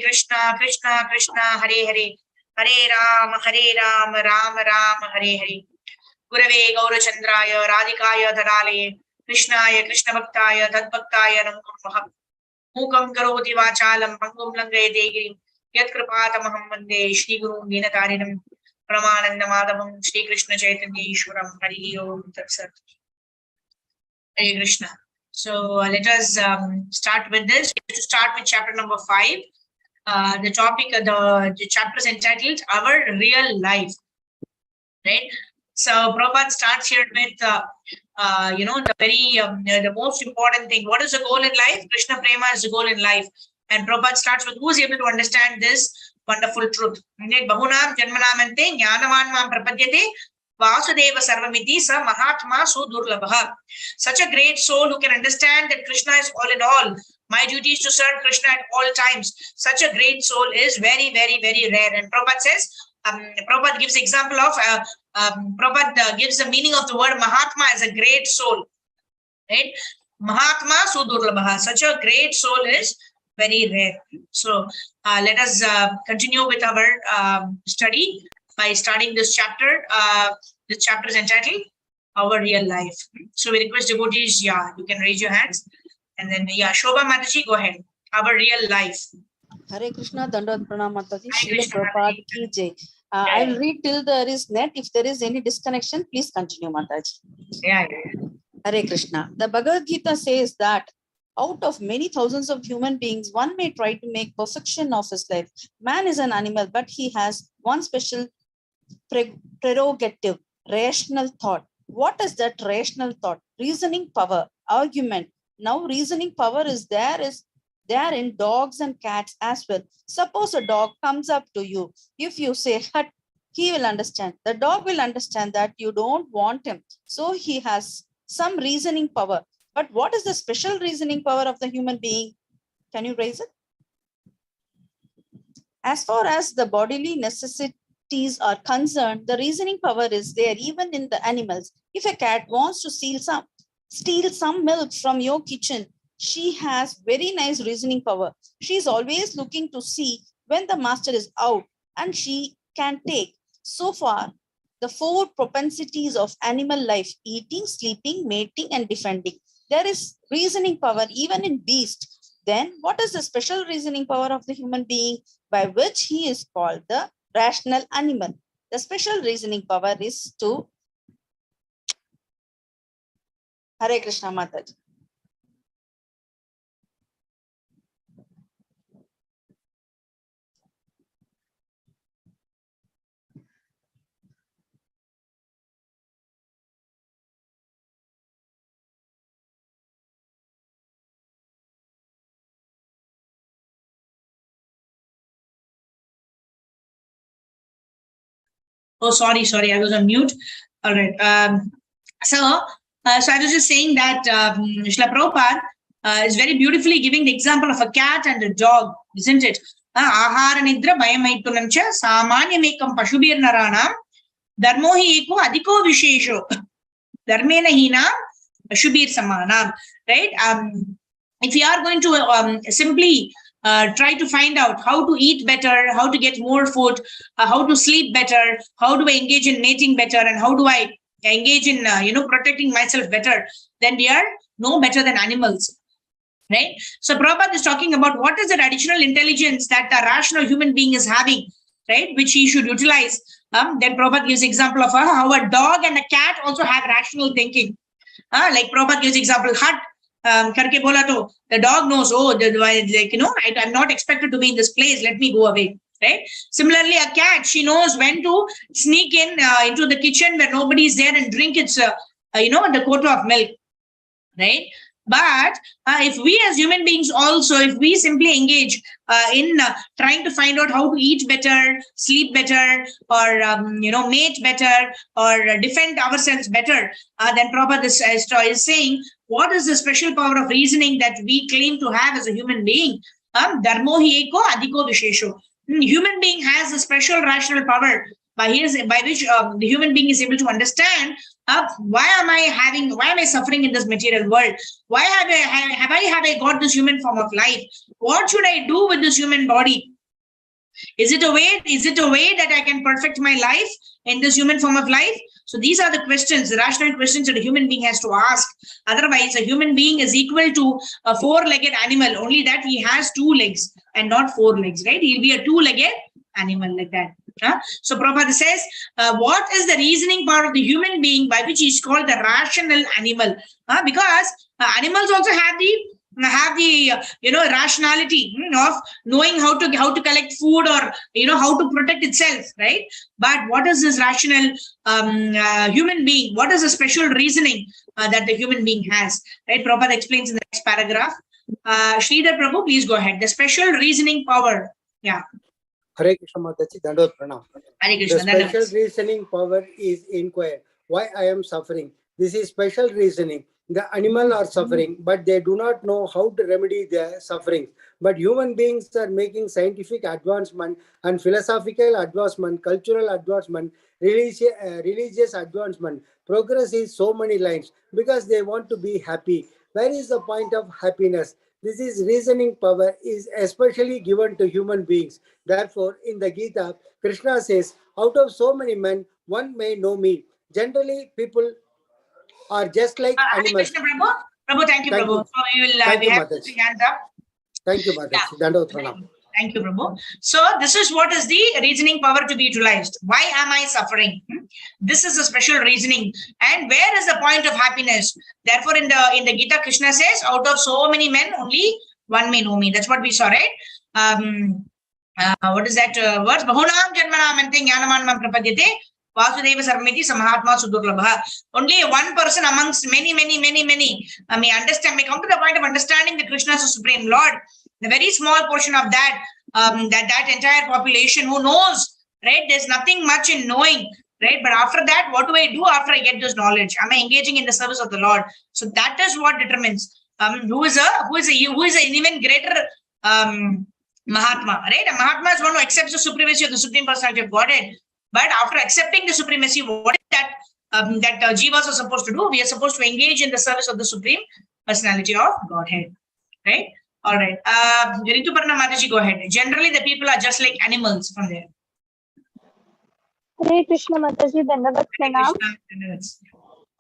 Krishna Krishna Hare Hare Hare Ram Ram Hare Hare Gurave Gaurachandraya Radhikaya Dharale Krishnaya Krishna Bhaktaya Tadbhaktaya Namo Namaha Mukam Karoti Vachalam Pangum Langaye Degirim Yat Kripatamaham Vande Shri Guru Dinatarinam Paramananda Madhavam Shri Krishna Chaitanya Ishwaram Hari Om Tat Sat. Hare Krishna. So let us start with this. We have to start with chapter number 5. The topic, the chapter is entitled Our Real Life. Right. So Prabhupada starts here with the very the most important thing. What is the goal in life? Krishna Prema is the goal in life. And Prabhupada starts with who is able to understand this wonderful truth. Bahunam Janmanamante Jnanavan Prapadyate Vasudeva Sarvamiti Sa Mahatma Sudurlabha. Such a great soul who can understand that Krishna is all in all. My duty is to serve Krishna at all times. Such a great soul is very, very, very rare. And Prabhupada says, Prabhupada gives example of, Prabhupada gives the meaning of the word Mahatma as a great soul. Right? Mahatma Sudurlabha. Such a great soul is very rare. So let us continue with our study by starting this chapter. This chapter is entitled Our Real Life. So we request devotees, you can raise your hands. And then, Shobha Mataji, go ahead. Our Real Life. Hare Krishna, Dandavat Pranam Mataji, Srila Prabhupada ki jai. I will read till there is net. If there is any disconnection, please continue, Mataji. Yeah. Hare Krishna. The Bhagavad Gita says that out of many thousands of human beings, one may try to make perfection of his life. Man is an animal, but he has one special prerogative, rational thought. What is that rational thought? Reasoning power, argument. Now reasoning power is there in dogs and cats as well. Suppose a dog comes up to you. If you say hut, he will understand. The dog will understand that you don't want him. So he has some reasoning power. But what is the special reasoning power of the human being? Can you raise it? As far as the bodily necessities are concerned, the reasoning power is there even in the animals. If a cat wants to steal some milk from your kitchen, she has very nice reasoning power. She is always looking to see when the master is out and she can take. So far, the 4 propensities of animal life: eating, sleeping, mating, and defending. There is reasoning power even in beast. Then what is the special reasoning power of the human being by which he is called the rational animal? The special reasoning power is to Hare Krishna Mataji. Oh, sorry, I was on mute. All right. So I was just saying that Srila Prabhupada is very beautifully giving the example of a cat and a dog, isn't it? Ahara nidra bayamaitunamcha samanyamekam pashubir naranam dharmohi eko adhiko vishesho dharmena hina pashubir samanam. Right? If you are going to simply try to find out how to eat better, how to get more food, how to sleep better, how do I engage in mating better, and how do I engage in protecting myself better, then we are no better than animals. Right? So Prabhupada is talking about what is the additional intelligence that a rational human being is having, right, which he should utilize. Then Prabhupada gives example of how a dog and a cat also have rational thinking. Like Prabhupada gives example, hut. Karke bola to, the dog knows, I'm not expected to be in this place, let me go away. Right? Similarly, a cat, she knows when to sneak in into the kitchen where nobody is there and drink its the quota of milk. Right? But if we as human beings also, if we simply engage in trying to find out how to eat better, sleep better, or mate better, or defend ourselves better, then Prabhupada is saying, what is the special power of reasoning that we claim to have as a human being? Dharmo hi eko adhiko vishesho. Human being has a special rational power by which the human being is able to understand why am I suffering in this material world? Why have I got this human form of life? What should I do with this human body? Is it a way that I can perfect my life in this human form of life? So these are the questions, the rational questions that a human being has to ask. Otherwise, a human being is equal to a 4-legged animal, only that he has 2 legs and not 4 legs, right? He'll be a 2-legged animal like that. So Prabhupada says, what is the reasoning power of the human being by which is called the rational animal? Because animals also have the rationality of knowing how to collect food, or how to protect itself, right? But what is this rational human being? What is the special reasoning that the human being has, right? Prabhupada explains in the next paragraph. Sridhar Prabhu, please go ahead. The special reasoning power. Yeah. Hare Krishna Mataji, Dandavata Pranam. Hare Krishna. The special reasoning power is inquire why I am suffering. This is special reasoning. The animal are suffering, but they do not know how to remedy their suffering. But human beings are making scientific advancement and philosophical advancement, cultural advancement, religious advancement. Progress is so many lines because they want to be happy. Where is the point of happiness? This is reasoning power is especially given to human beings. Therefore, in the Gita, Krishna says, out of so many men, one may know me. Generally, people are just like animals. Krishna Prabhu. Prabhu, thank you, Prabhu. So we will Thank we you, have Mataji. 3 hands up. Thank you, Mataji. Dandavata Pranam. Thank you, Prabhu. So this is what is the reasoning power to be utilized. Why am I suffering? This is a special reasoning. And where is the point of happiness? Therefore, in the Gita, Krishna says, out of so many men, only one may know me. That's what we saw, right? What is that words? Bahunam janmanam ante jnanamanam prapadyate vasudeva sarvamiti samahatma sudurlabha. Only one person amongst many may understand, may come to the point of understanding that Krishna is the Supreme Lord. The very small portion of that entire population who knows, right? There's nothing much in knowing, right? But after that, what do I do after I get this knowledge? Am I engaging in the service of the Lord? So that is what determines who is an even greater Mahatma, right? A Mahatma is one who accepts the supremacy of the Supreme Personality of Godhead. But after accepting the supremacy, what is that jivas are supposed to do? We are supposed to engage in the service of the Supreme Personality of Godhead, right? All right. Rituparna Mataji, go ahead. Generally, the people are just like animals from there. Hare Krishna Mataji, Dandavata Pranam.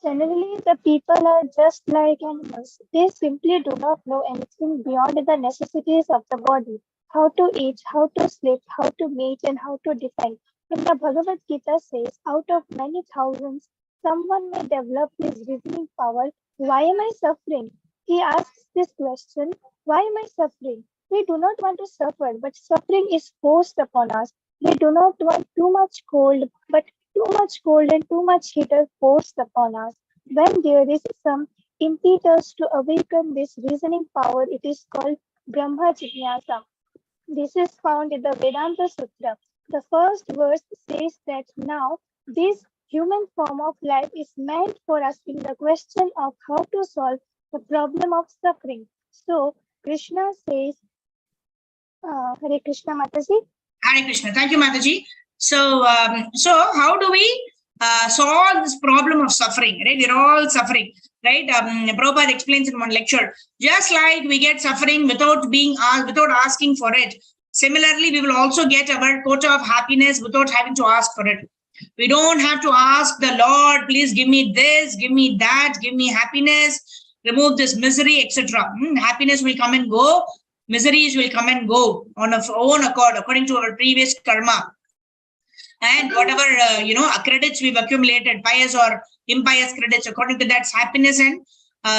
Generally, the people are just like animals. They simply do not know anything beyond the necessities of the body. How to eat, how to sleep, how to mate, and how to defend. And the Bhagavad Gita says, out of many thousands, someone may develop his reasoning power. Why am I suffering? He asks this question, why am I suffering? We do not want to suffer, but suffering is forced upon us. We do not want too much cold, but too much cold and too much heat are forced upon us. When there is some impetus to awaken this reasoning power, it is called Brahma Jignasa. This is found in the Vedanta Sutra. The first verse says that now this human form of life is meant for asking the question of how to solve the problem of suffering. So Krishna says, Hare Krishna Mataji. Hare Krishna. Thank you, Mataji. So how do we solve this problem of suffering, right? We're all suffering, right? Prabhupada explains in one lecture, just like we get suffering without being asked, without asking for it. Similarly, we will also get our quota of happiness without having to ask for it. We don't have to ask the Lord, please give me this, give me that, give me happiness, remove this misery, etc. Happiness will come and go. Miseries will come and go on our own accord, according to our previous karma. And whatever, credits we've accumulated, pious or impious credits, according to that, happiness and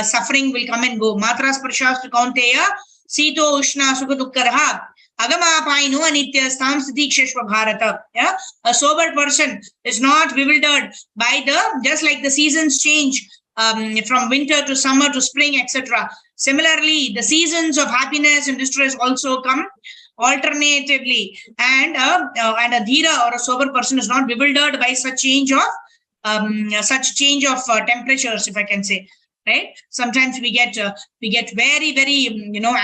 suffering will come and go. Matra sparshastu kaunteya, sito ushna sukha dukkaraha, agamapainu anitya stam sthiti ksheshva bharata. Yeah? A sober person is not bewildered by just like the seasons change from winter to summer to spring, etc. Similarly, the seasons of happiness and distress also come alternatively, and a dhira or a sober person is not bewildered by such change of temperatures, if I can say, right? Sometimes we get very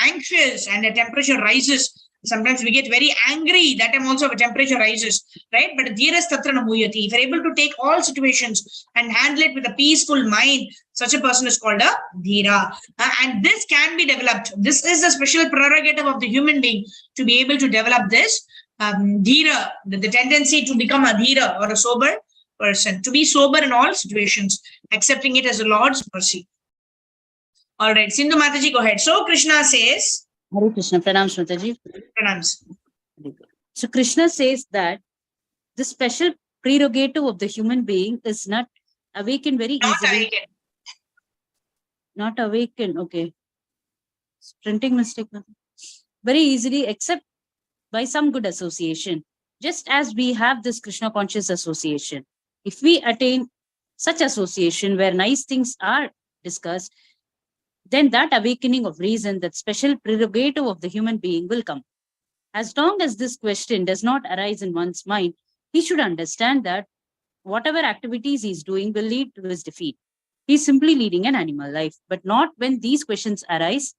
anxious and the temperature rises. Sometimes we get very angry, that time also the temperature rises, right? But dhira tatra namuyati. If you're able to take all situations and handle it with a peaceful mind, such a person is called a dhira. And this can be developed. This is the special prerogative of the human being to be able to develop this dhira, the tendency to become a dhira or a sober person, to be sober in all situations, accepting it as the Lord's mercy. All right, Sindhu Mataji, go ahead. So Krishna says, Hare Krishna, Pranam Mataji. Pranams. So Krishna says that the special prerogative of the human being is not awakened very easily. Not awakened, okay. Printing mistake. Very easily, except by some good association. Just as we have this Krishna conscious association. If we attain such association where nice things are discussed, then that awakening of reason, that special prerogative of the human being will come. As long as this question does not arise in one's mind, he should understand that whatever activities he's doing will lead to his defeat. He's simply leading an animal life, but not when these questions arise.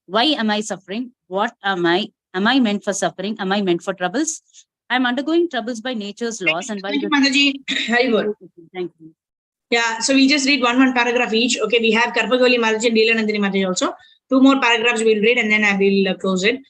Why am I suffering? What am I? Am I meant for suffering? Am I meant for troubles? I'm undergoing troubles by nature's laws and by Thank you, Mataji. Very good. Thank you. Yeah, so we just read one paragraph each. Okay, we have Karpagoli Mataji and Leelanandini Mataji also. 2 more paragraphs we'll read and then I will close it.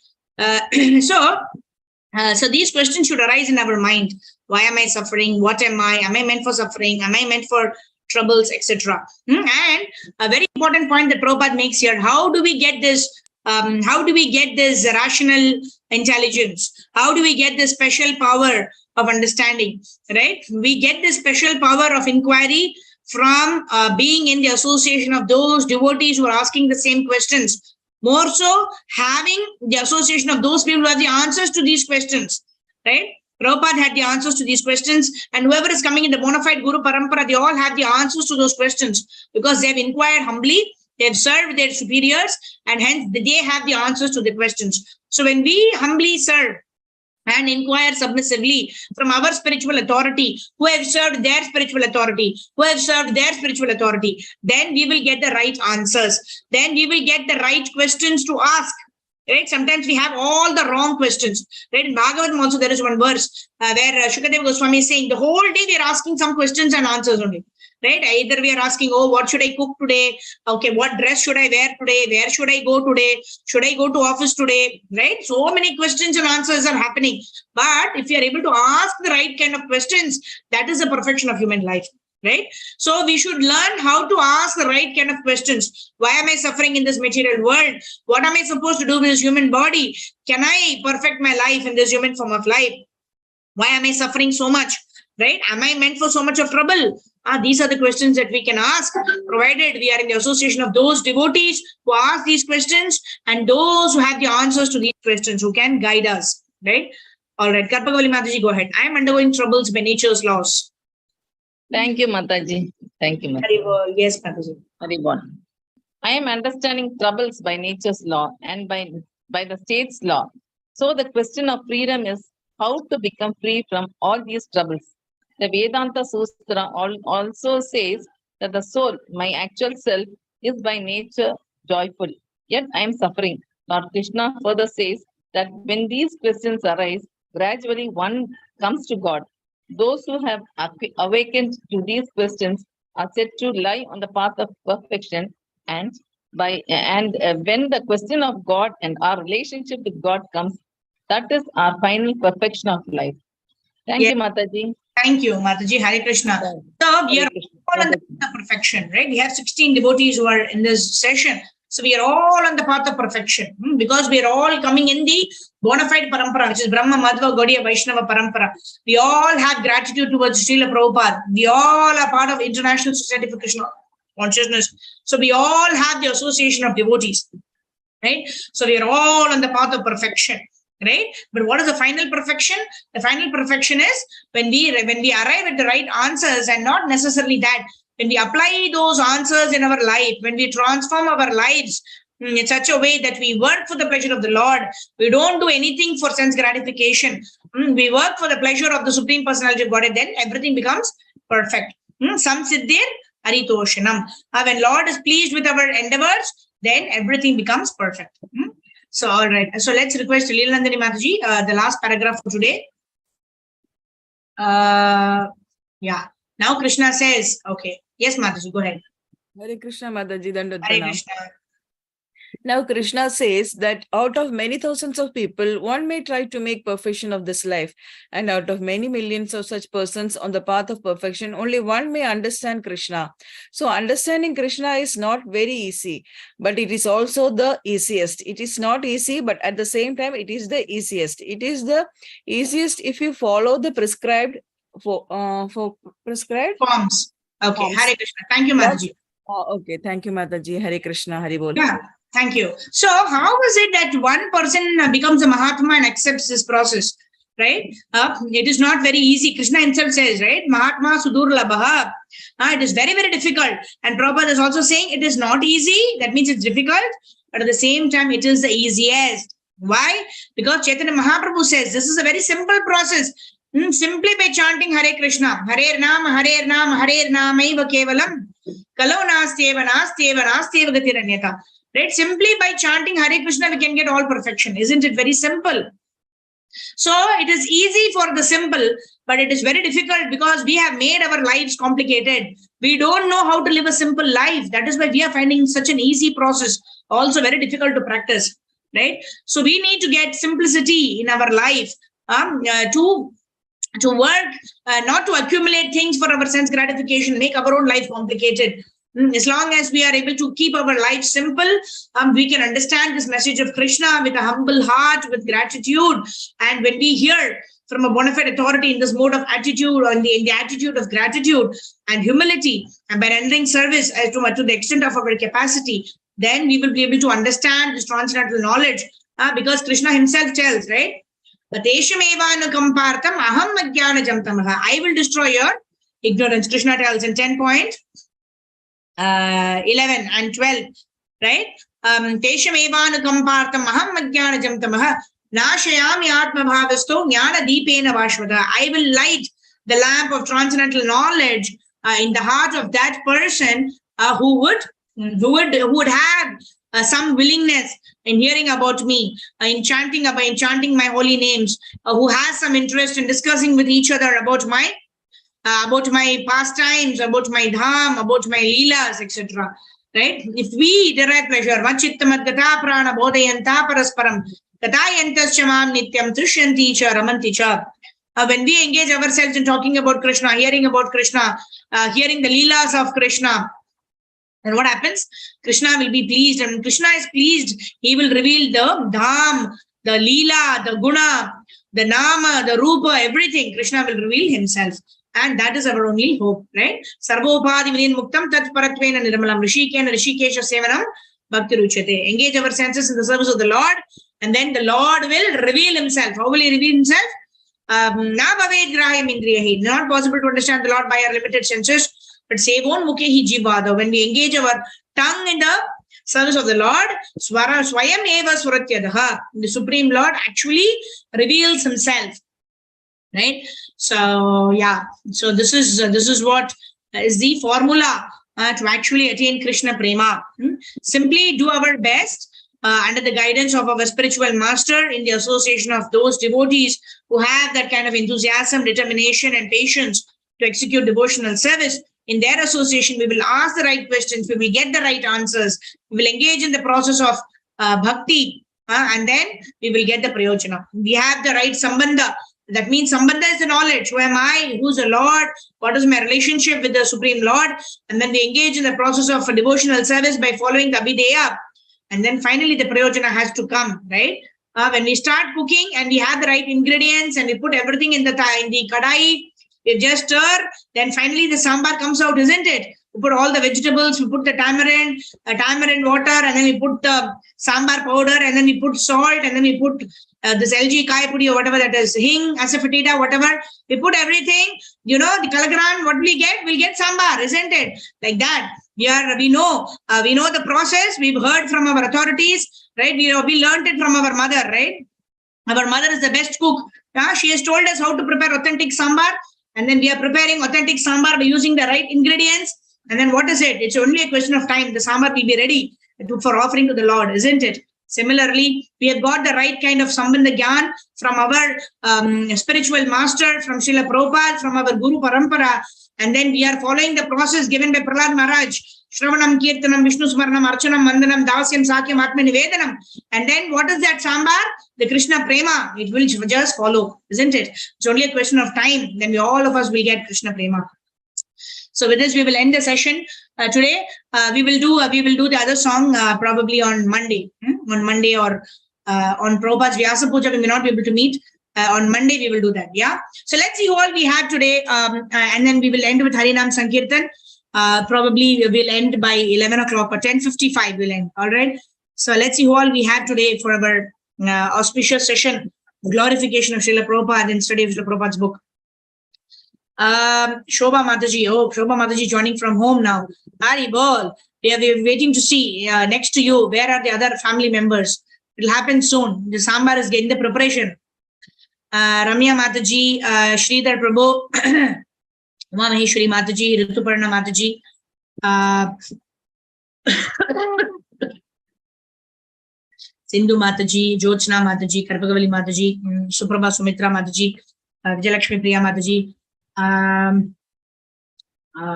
So these questions should arise in our mind. Why am I suffering? What am I? Am I meant for suffering? Am I meant for troubles, etc.? And a very important point that Prabhupada makes here: how do we get this? How do we get this rational intelligence? How do we get this special power of understanding? Right? We get this special power of inquiry from being in the association of those devotees who are asking the same questions. More so, having the association of those people who have the answers to these questions, right? Prabhupada had the answers to these questions, and whoever is coming in the bona fide Guru Parampara, they all have the answers to those questions because they have inquired humbly, they have served their superiors, and hence they have the answers to the questions. So when we humbly serve and inquire submissively from our spiritual authority, who have served their spiritual authority, then we will get the right answers. Then we will get the right questions to ask. Right? Sometimes we have all the wrong questions. Right? In Bhagavatam also there is one verse where Shukadeva Goswami is saying the whole day we are asking some questions and answers only. Right? Either we are asking, oh, what should I cook today? Okay, what dress should I wear today? Where should I go today? Should I go to office today? Right? So many questions and answers are happening. But if you are able to ask the right kind of questions, that is the perfection of human life. Right? So we should learn how to ask the right kind of questions. Why am I suffering in this material world? What am I supposed to do with this human body? Can I perfect my life in this human form of life? Why am I suffering so much? Right? Am I meant for so much of trouble? These are the questions that we can ask, provided we are in the association of those devotees who ask these questions and those who have the answers to these questions, who can guide us. Right? All right. Karpagoli Mataji, go ahead. I am undergoing troubles by nature's laws. Thank you, Mataji. Thank you, Mataji. Yes, Mataji. I am understanding troubles by nature's law and by the state's law. So the question of freedom is how to become free from all these troubles. The Vedanta Sutra also says that the soul, my actual self, is by nature joyful. Yet I am suffering. Lord Krishna further says that when these questions arise, gradually one comes to God. Those who have awakened to these questions are said to lie on the path of perfection, and when the question of God and our relationship with God comes, that is our final perfection of life. Thank you, Mataji. Thank you, Mataji. Hare Krishna. So we are all on the path of perfection, right? We have 16 devotees who are in this session. So we are all on the path of perfection because we are all coming in the bona fide parampara, which is Brahma, Madhva, Gaudiya, Vaishnava parampara. We all have gratitude towards Srila Prabhupada. We all are part of International Society for Krishna Consciousness. So we all have the association of devotees, right? So we are all on the path of perfection, right? But what is the final perfection? The final perfection is when we arrive at the right answers, and not necessarily that. When we apply those answers in our life, when we transform our lives in such a way that we work for the pleasure of the Lord, we don't do anything for sense gratification. We work for the pleasure of the Supreme Personality of Godhead, then everything becomes perfect. Samsiddhir haritoshanam. When Lord is pleased with our endeavors, then everything becomes perfect. So, all right. So let's request Leelanandini Mataji, the last paragraph for today. Yeah. Now Krishna says, okay. Yes, Mataji, go ahead. Hare Krishna, Mataji. Hare Krishna. Now, Krishna says that out of many thousands of people, one may try to make perfection of this life. And out of many millions of such persons on the path of perfection, only one may understand Krishna. So, understanding Krishna is not very easy, but it is also the easiest. It is not easy, but at the same time, it is the easiest. It is the easiest if you follow the prescribed for prescribed forms. Okay, forms. Hare Krishna. Thank you, Mataji. Okay, thank you, Mataji. Hare Krishna, Hare Bol. Yeah, thank you. So, how is it that one person becomes a Mahatma and accepts this process? Right? It is not very easy. Krishna himself says, right? Mahatma Sudurlabha. It is very, very difficult. And Prabhupada is also saying it is not easy. That means it's difficult. But at the same time, it is the easiest. Why? Because Chaitanya Mahaprabhu says this is a very simple process. Simply by chanting Hare Krishna, Hare Nama, Hare Nama, Hare Namaiva Kevalam, Kalo Nasteva, Nasteva, Nasteva Gatiranyata. Right? Simply by chanting Hare Krishna, we can get all perfection. Isn't it very simple? So it is easy for the simple, but it is very difficult because we have made our lives complicated. We don't know how to live a simple life. That is why we are finding such an easy process, also very difficult to practice. Right? So we need to get simplicity in our life to work, not to accumulate things for our sense gratification, make our own life complicated. As long as we are able to keep our life simple, we can understand this message of Krishna with a humble heart, with gratitude. And when we hear from a bona fide authority in this mode of attitude, or in the attitude of gratitude and humility, and by rendering service as to the extent of our capacity, then we will be able to understand this transcendental knowledge, because Krishna himself tells, right? I will destroy your ignorance. Krishna tells in 10.11 and 12, right? I will light the lamp of transcendental knowledge in the heart of that person who would have some willingness in hearing about me, in chanting my holy names, who has some interest in discussing with each other about my pastimes, about my dham, about my leelas, etc. Right? If we derive pleasure, vachittamad prana bodhayanta parasparam katayantaschamam nityam trishyanti cha ramanti cha. When we engage ourselves in talking about Krishna, hearing about Krishna, hearing the leelas of Krishna, and what happens? Krishna will be pleased, and when Krishna is pleased, he will reveal the dham, the leela, the guna, the nama, the rupa, everything. Krishna will reveal himself. And that is our only hope, right? Sarvopadi Vinyan Muktam Tat Paratvena Nirmalam Rishikena Rishikesha Sevanam Bhakti Ruchate. Engage our senses in the service of the Lord, and then the Lord will reveal himself. How will he reveal himself? Na bhaved grahim indriyahi. Not possible to understand the Lord by our limited senses. But sevon mukhehi jivada. When we engage our tongue in the service of the Lord, swayam eva suratyadaha. The Supreme Lord actually reveals himself. Right? So yeah. So this is what is the formula to actually attain Krishna Prema. Simply do our best under the guidance of our spiritual master, in the association of those devotees who have that kind of enthusiasm, determination, and patience to execute devotional service. In their association, we will ask the right questions, we will get the right answers, we will engage in the process of bhakti, and then we will get the prayojana. We have the right sambandha. That means sambandha is the knowledge. Who am I? Who's the Lord? What is my relationship with the Supreme Lord? And then we engage in the process of a devotional service by following the Abhideya. And then finally the prayojana has to come, right? When we start cooking and we have the right ingredients and we put everything in the kadai, we just stir, then finally the sambar comes out, isn't it? We put all the vegetables, we put the tamarind water, and then we put the sambar powder, and then we put salt, and then we put this LG kai pudi or whatever that is, hing, asafoetida, whatever. We put everything, the kalagran, what we get? We'll get sambar, isn't it? Like that. We know the process. We've heard from our authorities, right? We learned it from our mother, right? Our mother is the best cook. She has told us how to prepare authentic sambar, and then we are preparing authentic sambar by using the right ingredients. And then what is it? It's only a question of time. The sambar will be ready for offering to the Lord, isn't it? Similarly, we have got the right kind of sambandha gyan from our spiritual master, from Srila Prabhupada, from our Guru Parampara, and then we are following the process given by Prahlad Maharaj Shravanam, Kirtanam, Vishnu Smaranam, Archanam, Mandanam, Dasyam, Sakyam, Atma Nivedanam. And then what is that sambar? The Krishna Prema. It will just follow, isn't it? It's only a question of time. Then all of us will get Krishna Prema. So with this, we will end the session today. We will do the other song probably on Monday. On Monday or on Prabhupada's Vyasa Puja, we may not be able to meet. On Monday, we will do that. Yeah. So let's see who all we have today. And then we will end with Harinam Sankirtan. Probably we will end by 11 o'clock or 10:55 we'll end. All right. So let's see who all we have today for our auspicious session, glorification of Srila Prabhupada and study of Srila Prabhupada's book. Shobha Mataji. Oh, Shobha Mataji joining from home now. Hari bol. We are waiting to see next to you. Where are the other family members? It will happen soon. The sambar is getting the preparation. Ramya Mataji, Sridhar Prabhu, Uma Maheshwari Mataji, Rituparna Mataji, Sindhu Mataji, Jyotsna Mataji, Karpagavali Mataji, Suprabha Sumitra Mataji, Vijalakshmi Priya Mataji,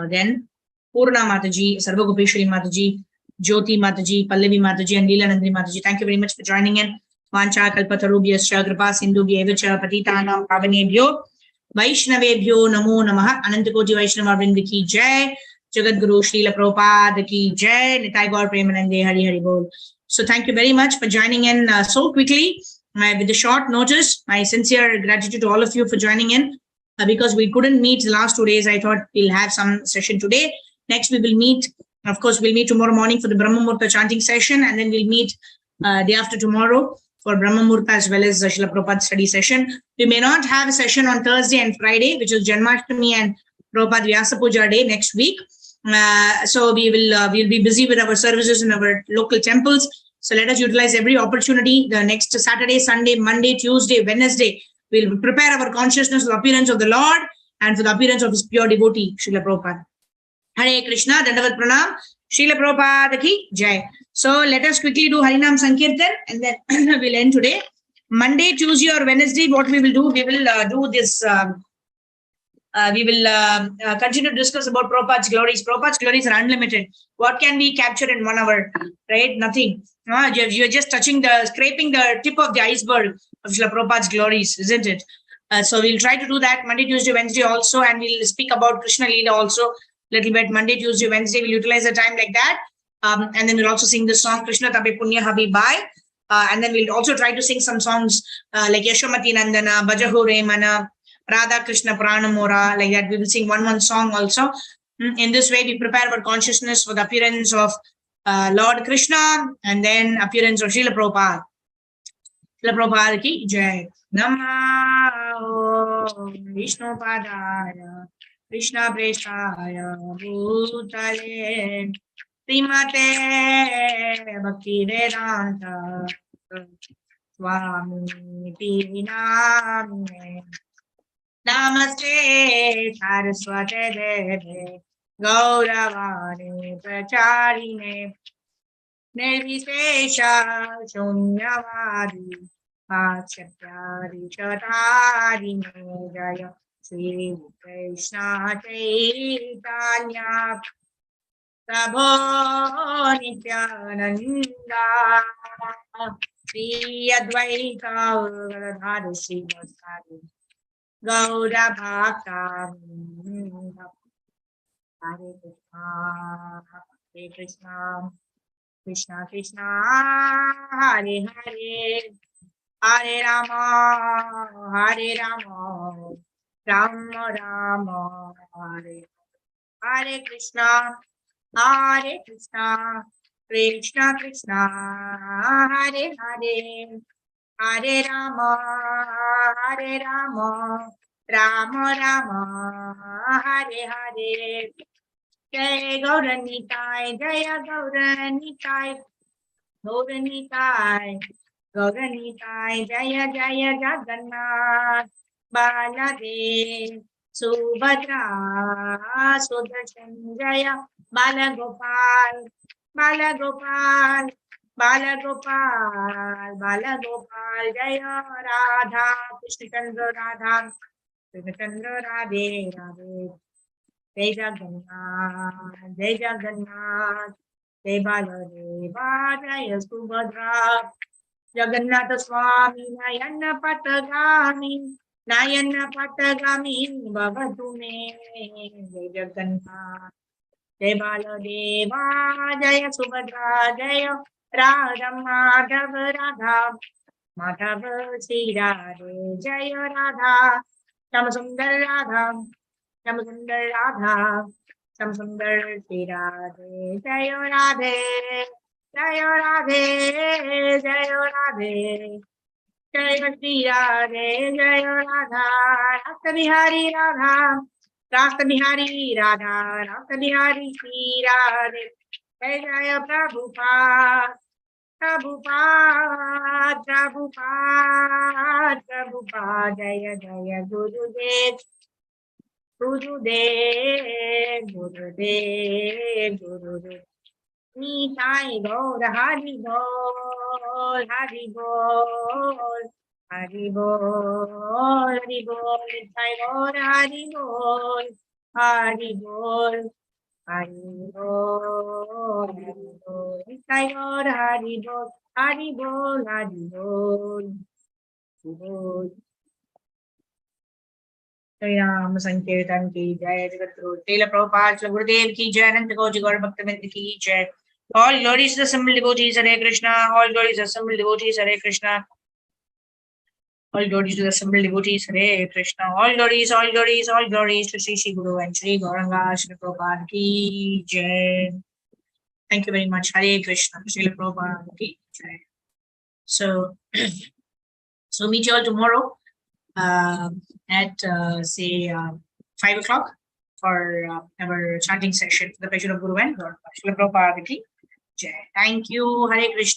then Purna Mataji, Sarva Gopeshwari Mataji, Jyoti Mataji, Pallavi Mataji, and Leela Nandri Mataji. Thank you very much for joining in. Vancha Kalpatarubhyascha Kripa Sindhubhya Evacha Patitanam Pavanebhyo Vaishnavebhyo Namo Namaha. Anantakoti Vaishnava Vrinda ki Jai. Jagat Guru Srila Prabhupada ki Jai. Nitai Gaur Premanande Hari Hari Bol. So thank you very much for joining in so quickly with a short notice. My sincere gratitude to all of you for joining in. Because we couldn't meet the last 2 days, I thought we'll have some session today. Next, we will meet. Of course, we'll meet tomorrow morning for the Brahma Murta chanting session, and then we'll meet day after tomorrow for Brahma Murta as well as the Srila Prabhupada study session. We may not have a session on Thursday and Friday, which is Janmashtami and Prabhupada Vyasa Puja day next week. So we'll be busy with our services in our local temples. So let us utilize every opportunity. The next Saturday, Sunday, Monday, Tuesday, Wednesday, we'll prepare our consciousness for the appearance of the Lord and for the appearance of his pure devotee, Srila Prabhupada. Hare Krishna, Dandavat Pranam, Srila Prabhupada ki Jai. So let us quickly do Harinam Sankirtan and then we'll end today. Monday, Tuesday or Wednesday, what we will do, we will do this, we will continue to discuss about Prabhupada's glories. Prabhupada's glories are unlimited. What can we capture in 1 hour, right? Nothing. You're just scraping the tip of the iceberg of Srila Prabhupada's glories, isn't it? So we'll try to do that Monday, Tuesday, Wednesday also, and we'll speak about Krishna Leela also little bit. Monday, Tuesday, Wednesday, we'll utilize the time like that. And then we'll also sing the song Krishna Tabe Punya Habi Bai. And then we'll also try to sing some songs like Yashomati Nandana, Bajaho Remana, Radha Krishna Pranamora, like that. We will sing one song also. In this way, we prepare our consciousness for the appearance of Lord Krishna and then appearance of Srila Prabhupada. Srila Prabhupada ki Jai. Namo Vishnu Padaya Krishna Prestaya Bhutale Srimate Bhakti Vedanta Swami Tinamne Namaste Saraswate Deve Gauravani Pracharine Nirvishesha Shunyavadi Pachatyari Chatarine Jaya Sri Krishna Chaitanya Prabhu Nityananda Sri Advaita Gadadhara Srivastari Gaura Bhakta Hare Krishna Krishna Krishna Hare Hare Hare Rama Rama Rama Hare Hare Krishna Krishna Krishna Hare Hare Hare Rama Rama Rama Hare Hare Jai Gauranitai Jaya Gauranitai Gauranitai Gauranitai Jaya Jaya Jagannath Baladev Subhadra Sudarshan Jaya Balagopal Balagopal Balagopal Balagopal Jaya Radha Krishna Chandra Radha Krishna Chandra Radhe Radhe Jai Jagannath, Jai Jagannath, Jai Baladeva, Jai Subhadra, Jagannath Swami, Nayana Patagami, Nayana Patagami, Bhavatu me, Jai Jagannath, Jai Baladeva, Jai Subhadra, Jai Radha Madhav Radha, Madhav Sri Radhe, Jai Radha, Shamasundar Radha, Shamasundar Radha, Shamasundar Sri Radhe, Jai Radhe, Jai Radhe, Jai Radhe, Jai Shri Radhe, Jai Radha, Rasta Bihari Radha, Rasta Bihari Radha, Rasta Bihari Sri Radhe, Jai Jai Prabhupada, Prabhupada, Prabhupada, Prabhupada, Jaya Jaya Gurudev, Gurudev, Gurudev, Gurudev. Nitai Gaur Hari Bol, Hari Bol, Hari Bol, Hari Bol, Nitai Gaur Hari Bol, Hari Bol, Hari Bol, Hari Bol, Nitai Gaur Hari Bol, Hari Bol, Hari Bol, Hari Bol. Jai Ram Sankirtan ki jai, Jagat Guru Srila Prabhupada, Srila Gurudev ki jai, Ananta Koji Gaur Bhaktivinoda ki jai. All glories to the assembled devotees, Hare Krishna. All glories to the assembled devotees, Hare Krishna. All glories to the assembled devotees, Hare Krishna. All glories to Sri Sri Guru and Sri Gauranga, Srila Prabhupada ki jai. Thank you very much. Hare Krishna, Srila Prabhupada ki jai. So meet you all tomorrow at say 5 o'clock for our chanting session for the pleasure of Guru and Gauranga. Srila Prabhupada ki jai. Thank you. Hare Krishna.